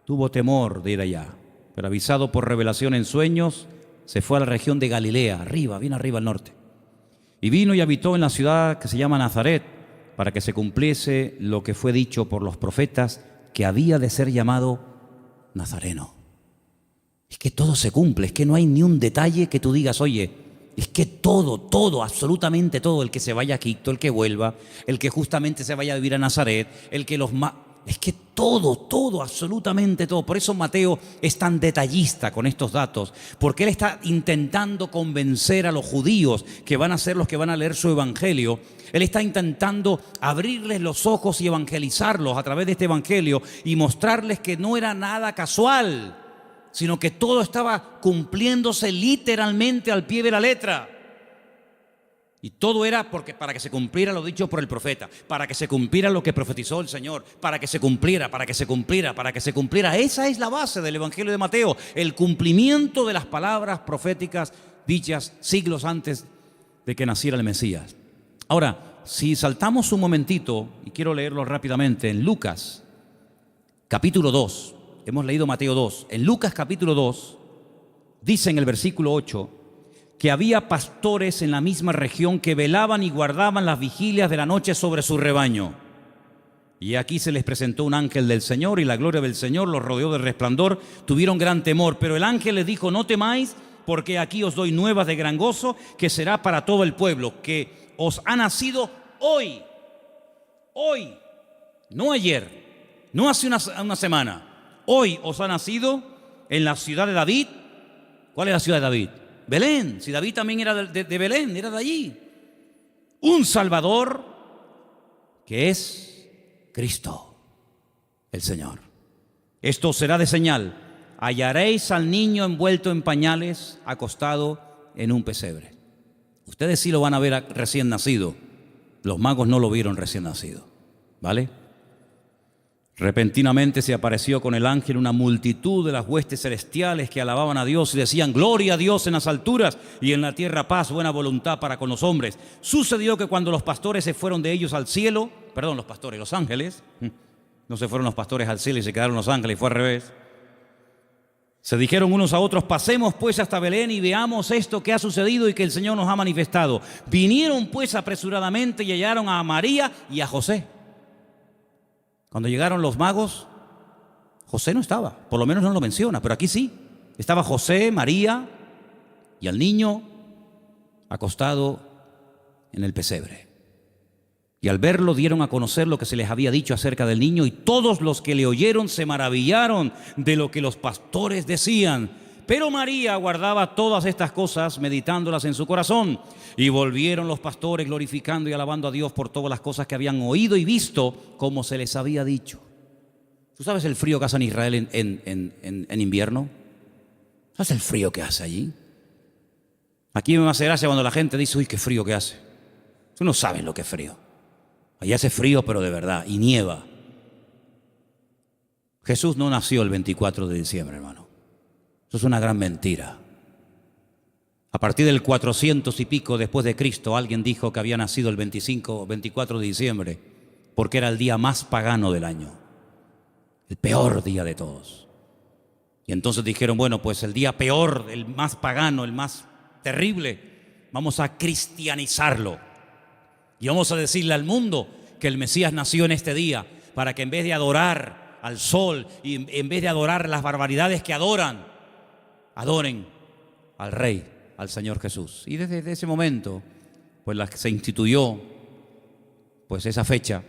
tuvo temor de ir allá. Pero avisado por revelación en sueños, se fue a la región de Galilea, bien arriba al norte. Y vino y habitó en la ciudad que se llama Nazaret, para que se cumpliese lo que fue dicho por los profetas, que había de ser llamado Nazareno. Es que todo se cumple, es que no hay ni un detalle que tú digas, oye, es que todo, absolutamente todo, el que se vaya a Egipto, el que vuelva, el que justamente se vaya a vivir a Nazaret, el que es que todo, absolutamente todo. Por eso Mateo es tan detallista con estos datos, porque él está intentando convencer a los judíos que van a ser los que van a leer su evangelio. Él está intentando abrirles los ojos y evangelizarlos a través de este evangelio y mostrarles que no era nada casual, sino que todo estaba cumpliéndose literalmente al pie de la letra. Y todo era para que se cumpliera lo dicho por el profeta, para que se cumpliera lo que profetizó el Señor, para que se cumpliera. Esa es la base del evangelio de Mateo, el cumplimiento de las palabras proféticas dichas siglos antes de que naciera el Mesías. Ahora, si saltamos un momentito, y quiero leerlo rápidamente, en Lucas, capítulo 2, hemos leído Mateo 2, en Lucas capítulo 2, dice en el versículo 8, que había pastores en la misma región que velaban y guardaban las vigilias de la noche sobre su rebaño. Y aquí se les presentó un ángel del Señor, y la gloria del Señor los rodeó de resplandor, tuvieron gran temor, pero el ángel les dijo: no temáis, porque aquí os doy nuevas de gran gozo, que será para todo el pueblo, que os ha nacido hoy, no ayer, no hace una semana, hoy os ha nacido en la ciudad de David. ¿Cuál es la ciudad de David? Belén. Si David también era de Belén, era de allí. Un Salvador que es Cristo, el Señor. Esto será de señal: hallaréis al niño envuelto en pañales, acostado en un pesebre. Ustedes sí lo van a ver recién nacido. Los magos no lo vieron recién nacido, ¿vale? Repentinamente se apareció con el ángel una multitud de las huestes celestiales que alababan a Dios y decían: gloria a Dios en las alturas y en la tierra paz, buena voluntad para con los hombres. Sucedió que cuando los pastores se fueron de ellos al cielo, los ángeles, no se fueron los pastores al cielo y se quedaron los ángeles, fue al revés. Se dijeron unos a otros: pasemos pues hasta Belén y veamos esto que ha sucedido y que el Señor nos ha manifestado. Vinieron pues apresuradamente y hallaron a María y a José. Cuando llegaron los magos, José no estaba, por lo menos no lo menciona, pero aquí sí. Estaba José, María y al niño acostado en el pesebre. Y al verlo dieron a conocer lo que se les había dicho acerca del niño, y todos los que le oyeron se maravillaron de lo que los pastores decían. Pero María guardaba todas estas cosas, meditándolas en su corazón. Y volvieron los pastores glorificando y alabando a Dios por todas las cosas que habían oído y visto, como se les había dicho. ¿Tú sabes el frío que hace en Israel en invierno? ¿Sabes el frío que hace allí? Aquí me hace gracia cuando la gente dice: uy, qué frío que hace. Tú no sabes lo que es frío. Allá hace frío, pero de verdad, y nieva. Jesús no nació el 24 de diciembre, hermano. Eso es una gran mentira. A partir del 400 y pico después de Cristo, alguien dijo que había nacido el 24 de diciembre, porque era el día más pagano del año, el peor día de todos. Y entonces dijeron, bueno, pues el día peor, el más pagano, el más terrible, vamos a cristianizarlo. Y vamos a decirle al mundo que el Mesías nació en este día, para que en vez de adorar al sol y en vez de adorar las barbaridades que adoran, adoren al Rey, al Señor Jesús. Y desde ese momento, pues se instituyó pues esa fecha.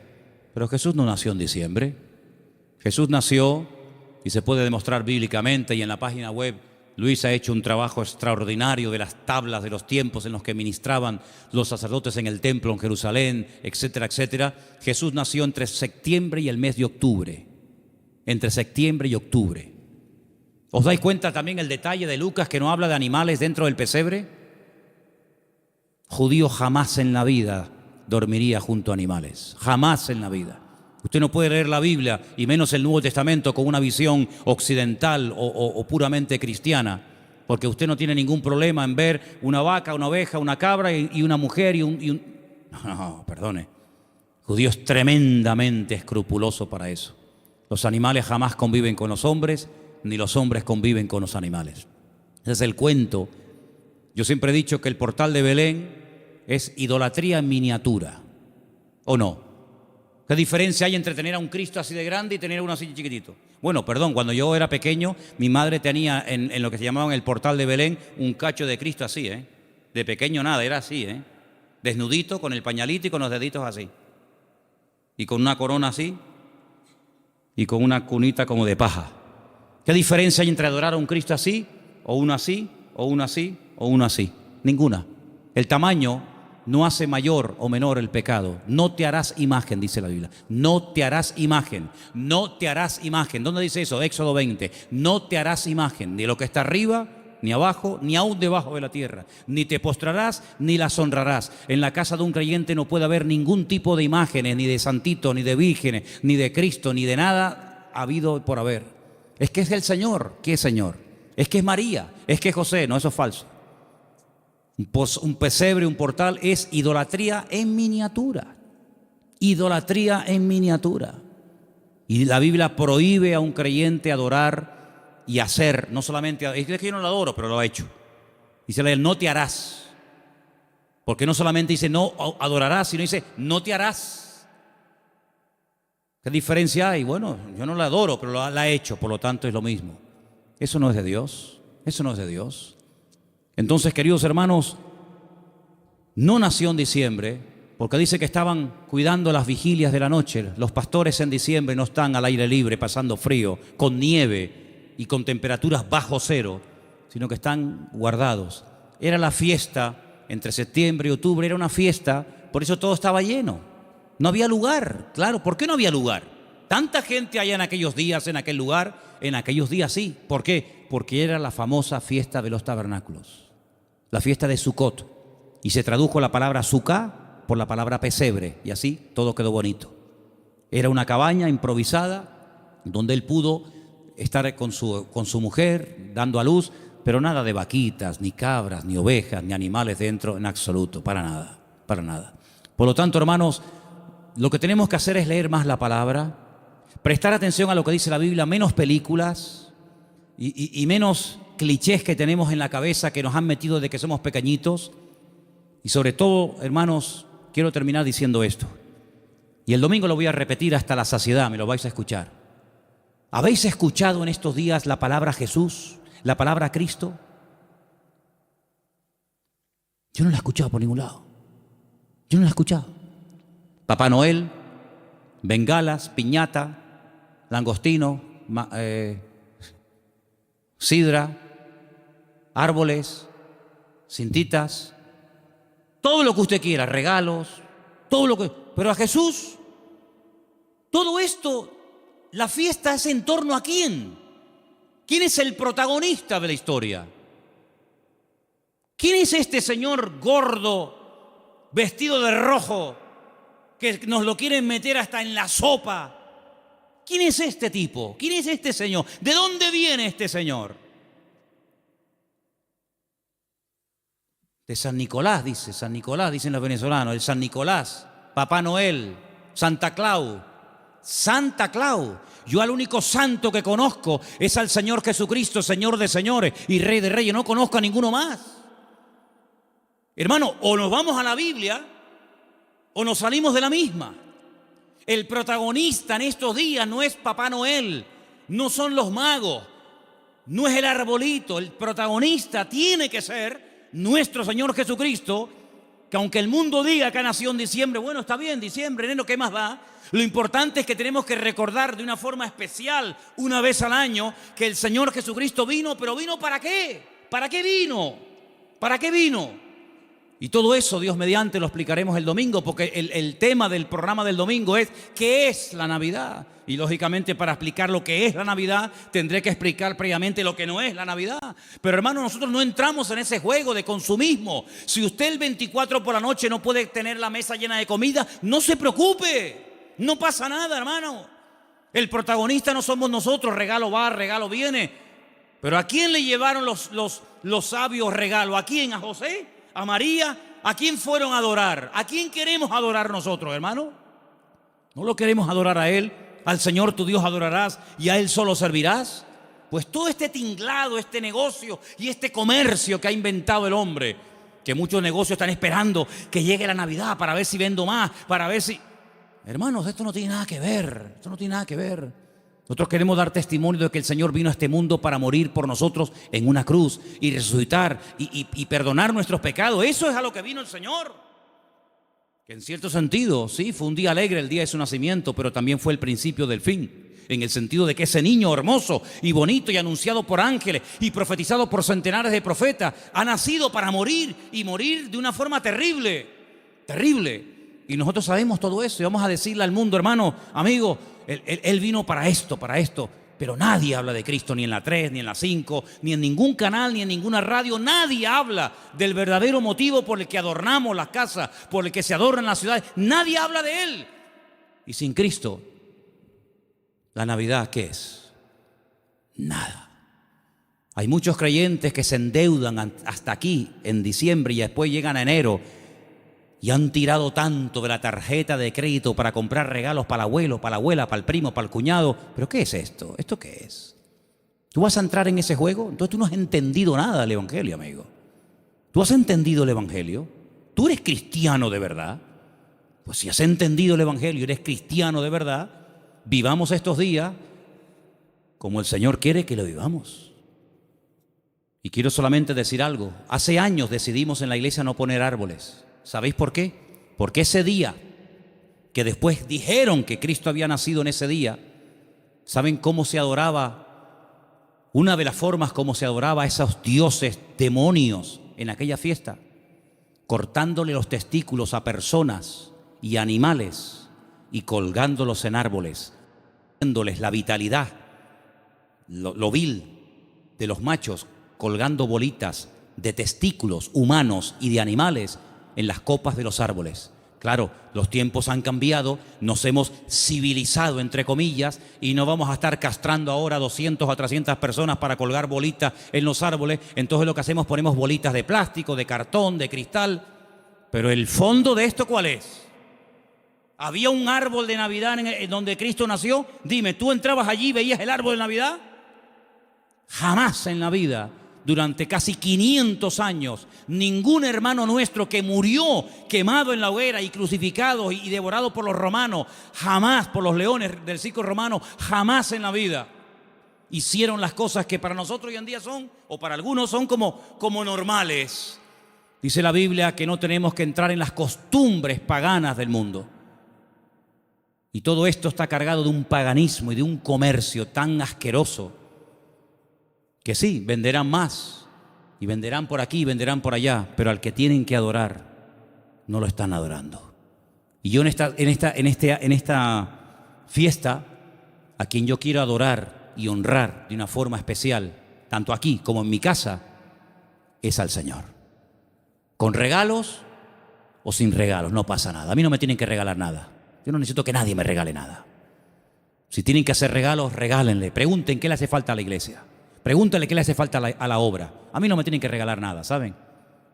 Pero Jesús no nació en diciembre. Jesús nació, y se puede demostrar bíblicamente, y en la página web Luis ha hecho un trabajo extraordinario de las tablas de los tiempos en los que ministraban los sacerdotes en el templo en Jerusalén, etcétera, etcétera. Jesús nació entre septiembre y el mes de octubre. Entre septiembre y octubre. ¿Os dais cuenta también el detalle de Lucas, que no habla de animales dentro del pesebre? Judío jamás en la vida dormiría junto a animales. Jamás en la vida. Usted no puede leer la Biblia, y menos el Nuevo Testamento, con una visión occidental o puramente cristiana, porque usted no tiene ningún problema en ver una vaca, una oveja, una cabra y una mujer y un... No, perdone. Judío es tremendamente escrupuloso para eso. Los animales jamás conviven con los hombres, ni los hombres conviven con los animales. Ese es el cuento. Yo siempre he dicho que el portal de Belén es idolatría en miniatura, ¿o no? ¿Qué diferencia hay entre tener a un Cristo así de grande y tener uno así chiquitito? Bueno, perdón, cuando yo era pequeño, mi madre tenía en lo que se llamaba el portal de Belén un cacho de Cristo así, ¿eh? De pequeño nada, era así, ¿eh? Desnudito, con el pañalito y con los deditos así. Y con una corona así, y con una cunita como de paja. ¿Qué diferencia hay entre adorar a un Cristo así, o uno así, o uno así, o uno así? Ninguna. El tamaño no hace mayor o menor el pecado. No te harás imagen, dice la Biblia. No te harás imagen. No te harás imagen. ¿Dónde dice eso? Éxodo 20. No te harás imagen de lo que está arriba, ni abajo, ni aún debajo de la tierra. Ni te postrarás, ni las honrarás. En la casa de un creyente no puede haber ningún tipo de imágenes, ni de santitos, ni de vírgenes, ni de Cristo, ni de nada habido por haber. Es que es el Señor. ¿Qué es Señor? Es que es María. Es que es José. No, eso es falso. Un pesebre, un portal, es idolatría en miniatura. Idolatría en miniatura. Y la Biblia prohíbe a un creyente adorar y hacer, no solamente, es que yo no lo adoro, pero lo ha hecho. Dice la Biblia, no te harás. Porque no solamente dice no adorarás, sino dice no te harás. ¿Qué diferencia hay? Bueno, yo no la adoro, pero la he hecho, por lo tanto es lo mismo. Eso no es de Dios. Eso no es de Dios. Entonces, queridos hermanos, no nació en diciembre, porque dice que estaban cuidando las vigilias de la noche. Los pastores en diciembre no están al aire libre, pasando frío, con nieve y con temperaturas bajo cero, sino que están guardados. Era la fiesta, entre septiembre y octubre, era una fiesta, por eso todo estaba lleno. No había lugar, claro. ¿Por qué no había lugar? Tanta gente hay en aquellos días, en aquel lugar. En aquellos días sí. ¿Por qué? Porque era la famosa fiesta de los tabernáculos, la fiesta de Sucot, y se tradujo la palabra Sucá por la palabra pesebre, y así todo quedó bonito. Era una cabaña improvisada donde él pudo estar con su mujer dando a luz, pero nada de vaquitas, ni cabras, ni ovejas, ni animales dentro en absoluto, para nada, para nada. Por lo tanto, hermanos, lo que tenemos que hacer es leer más la palabra, prestar atención a lo que dice la Biblia, menos películas y menos clichés que tenemos en la cabeza que nos han metido de que somos pequeñitos. Y sobre todo, hermanos, quiero terminar diciendo esto. Y el domingo lo voy a repetir hasta la saciedad, me lo vais a escuchar. ¿Habéis escuchado en estos días la palabra Jesús, la palabra Cristo? Yo no la he escuchado por ningún lado. Yo no la he escuchado. Papá Noel, bengalas, piñata, langostino, sidra, árboles, cintitas, todo lo que usted quiera, regalos, todo lo que... Pero a Jesús, todo esto, la fiesta es en torno a ¿quién? ¿Quién es el protagonista de la historia? ¿Quién es este señor gordo, vestido de rojo, que nos lo quieren meter hasta en la sopa? ¿Quién es este tipo? ¿Quién es este señor? ¿De dónde viene este señor? De San Nicolás, dicen los venezolanos, el San Nicolás, Papá Noel, Santa Claus. Santa Claus. Yo al único santo que conozco es al Señor Jesucristo, Señor de señores y Rey de reyes. No conozco a ninguno más. Hermano, o nos vamos a la Biblia o nos salimos de la misma. El protagonista en estos días no es Papá Noel, no son los magos, no es el arbolito. El protagonista tiene que ser nuestro Señor Jesucristo, que aunque el mundo diga que ha nacido en diciembre, bueno, está bien, diciembre, enero, ¿qué más da? Lo importante es que tenemos que recordar de una forma especial, una vez al año, que el Señor Jesucristo vino, pero ¿vino para qué? ¿Para qué vino? ¿Para qué vino? Y todo eso, Dios mediante, lo explicaremos el domingo, porque el tema del programa del domingo es ¿qué es la Navidad? Y lógicamente para explicar lo que es la Navidad, tendré que explicar previamente lo que no es la Navidad. Pero hermano, nosotros no entramos en ese juego de consumismo. Si usted el 24 por la noche no puede tener la mesa llena de comida, no se preocupe, no pasa nada, hermano. El protagonista no somos nosotros, regalo va, regalo viene. Pero ¿a quién le llevaron los sabios regalos? ¿A quién? ¿A José? ¿A María? ¿A quién fueron a adorar? ¿A quién queremos adorar nosotros, hermano? ¿No lo queremos adorar a Él? ¿Al Señor tu Dios adorarás y a Él solo servirás? Pues todo este tinglado, este negocio y este comercio que ha inventado el hombre, que muchos negocios están esperando que llegue la Navidad para ver si vendo más, para ver si... Hermanos, esto no tiene nada que ver, esto no tiene nada que ver. Nosotros queremos dar testimonio de que el Señor vino a este mundo para morir por nosotros en una cruz y resucitar y perdonar nuestros pecados. Eso es a lo que vino el Señor. Que en cierto sentido, sí, fue un día alegre el día de su nacimiento, pero también fue el principio del fin. En el sentido de que ese niño hermoso y bonito y anunciado por ángeles y profetizado por centenares de profetas ha nacido para morir y morir de una forma terrible, terrible. Y nosotros sabemos todo eso y vamos a decirle al mundo, hermano, amigo, Él vino para esto, pero nadie habla de Cristo, ni en la 3, ni en la 5, ni en ningún canal, ni en ninguna radio. Nadie habla del verdadero motivo por el que adornamos las casas, por el que se adornan las ciudades. Nadie habla de Él. Y sin Cristo, ¿la Navidad qué es? Nada. Hay muchos creyentes que se endeudan hasta aquí, en diciembre, y después llegan a enero, y han tirado tanto de la tarjeta de crédito para comprar regalos para el abuelo, para la abuela, para el primo, para el cuñado. ¿Pero qué es esto? ¿Esto qué es? ¿Tú vas a entrar en ese juego? Entonces tú no has entendido nada del Evangelio, amigo. ¿Tú has entendido el Evangelio? ¿Tú eres cristiano de verdad? Pues si has entendido el Evangelio y eres cristiano de verdad, vivamos estos días como el Señor quiere que lo vivamos. Y quiero solamente decir algo. Hace años decidimos en la iglesia no poner árboles. ¿Sabéis por qué? Porque ese día, que después dijeron que Cristo había nacido en ese día, ¿saben cómo se adoraba? Una de las formas como se adoraba a esos dioses demonios en aquella fiesta, cortándole los testículos a personas y animales y colgándolos en árboles, dándoles la vitalidad, lo vil de los machos, colgando bolitas de testículos humanos y de animales en las copas de los árboles. Claro, los tiempos han cambiado, nos hemos civilizado, entre comillas, y no vamos a estar castrando ahora 200 o 300 personas para colgar bolitas en los árboles. Entonces lo que hacemos, ponemos bolitas de plástico, de cartón, de cristal. Pero el fondo de esto, ¿cuál es? ¿Había un árbol de Navidad en donde Cristo nació? Dime, ¿tú entrabas allí y veías el árbol de Navidad? Jamás en la vida. Durante casi 500 años, ningún hermano nuestro que murió quemado en la hoguera y crucificado y devorado por los romanos, jamás por los leones del circo romano, jamás en la vida hicieron las cosas que para nosotros hoy en día son, o para algunos son como normales. Dice la Biblia que no tenemos que entrar en las costumbres paganas del mundo. Y todo esto está cargado de un paganismo y de un comercio tan asqueroso que sí, venderán más y venderán por aquí y venderán por allá, pero al que tienen que adorar no lo están adorando. Y yo en esta fiesta, a quien yo quiero adorar y honrar de una forma especial, tanto aquí como en mi casa, es al Señor. Con regalos o sin regalos, no pasa nada. A mí no me tienen que regalar nada. Yo no necesito que nadie me regale nada. Si tienen que hacer regalos, regálenle. Pregunten qué le hace falta a la iglesia. Pregúntale qué le hace falta a la obra. A mí no me tienen que regalar nada, ¿saben?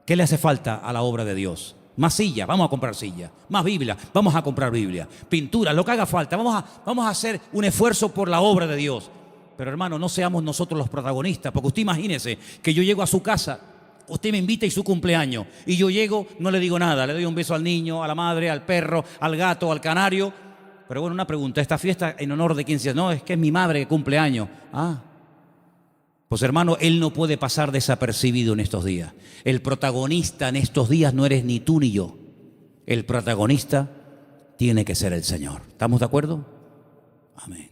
¿Qué le hace falta a la obra de Dios? Más sillas, vamos a comprar sillas. Más Biblia, vamos a comprar Biblia. Pintura, lo que haga falta. Vamos a hacer un esfuerzo por la obra de Dios. Pero hermano, no seamos nosotros los protagonistas, porque usted imagínese que yo llego a su casa, usted me invita y su cumpleaños, y yo llego, no le digo nada, le doy un beso al niño, a la madre, al perro, al gato, al canario. Pero bueno, una pregunta, ¿esta fiesta en honor de quién se hace? No, es que es mi madre que cumple años. Pues hermano, él no puede pasar desapercibido en estos días. El protagonista en estos días no eres ni tú ni yo. El protagonista tiene que ser el Señor. ¿Estamos de acuerdo? Amén.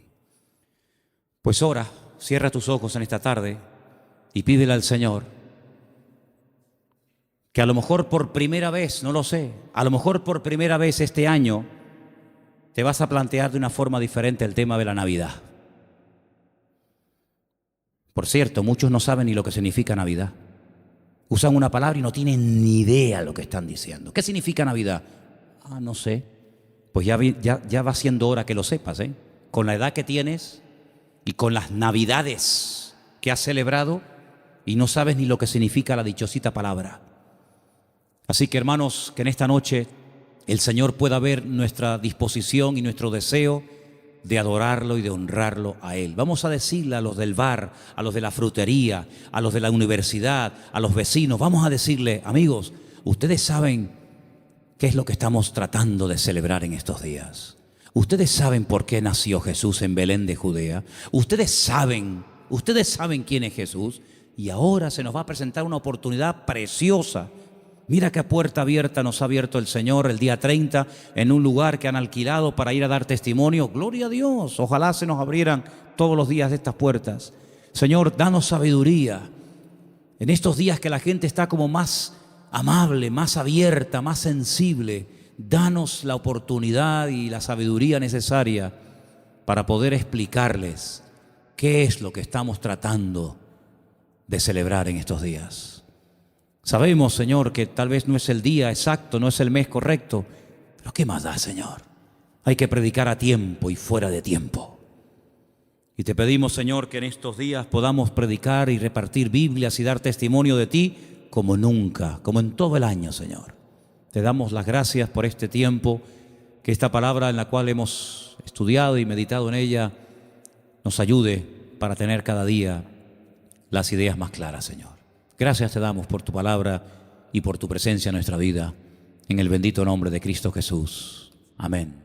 Pues ora, cierra tus ojos en esta tarde y pídele al Señor que a lo mejor por primera vez, no lo sé, a lo mejor por primera vez este año te vas a plantear de una forma diferente el tema de la Navidad. Por cierto, muchos no saben ni lo que significa Navidad. Usan una palabra y no tienen ni idea lo que están diciendo. ¿Qué significa Navidad? No sé. Pues ya va siendo hora que lo sepas, ¿eh? Con la edad que tienes y con las Navidades que has celebrado y no sabes ni lo que significa la dichosita palabra. Así que hermanos, que en esta noche el Señor pueda ver nuestra disposición y nuestro deseo de adorarlo y de honrarlo a Él. Vamos a decirle a los del bar, a los de la frutería, a los de la universidad, a los vecinos, vamos a decirle, amigos, ustedes saben qué es lo que estamos tratando de celebrar en estos días. Ustedes saben por qué nació Jesús en Belén de Judea. Ustedes saben quién es Jesús. Y ahora se nos va a presentar una oportunidad preciosa. Mira qué puerta abierta nos ha abierto el Señor el día 30 en un lugar que han alquilado para ir a dar testimonio. Gloria a Dios. Ojalá se nos abrieran todos los días estas puertas. Señor, danos sabiduría. En estos días que la gente está como más amable, más abierta, más sensible, danos la oportunidad y la sabiduría necesaria para poder explicarles qué es lo que estamos tratando de celebrar en estos días. Sabemos, Señor, que tal vez no es el día exacto, no es el mes correcto, pero ¿qué más da, Señor? Hay que predicar a tiempo y fuera de tiempo. Y te pedimos, Señor, que en estos días podamos predicar y repartir Biblias y dar testimonio de ti como nunca, como en todo el año, Señor. Te damos las gracias por este tiempo, que esta palabra en la cual hemos estudiado y meditado en ella nos ayude para tener cada día las ideas más claras, Señor. Gracias te damos por tu palabra y por tu presencia en nuestra vida, en el bendito nombre de Cristo Jesús. Amén.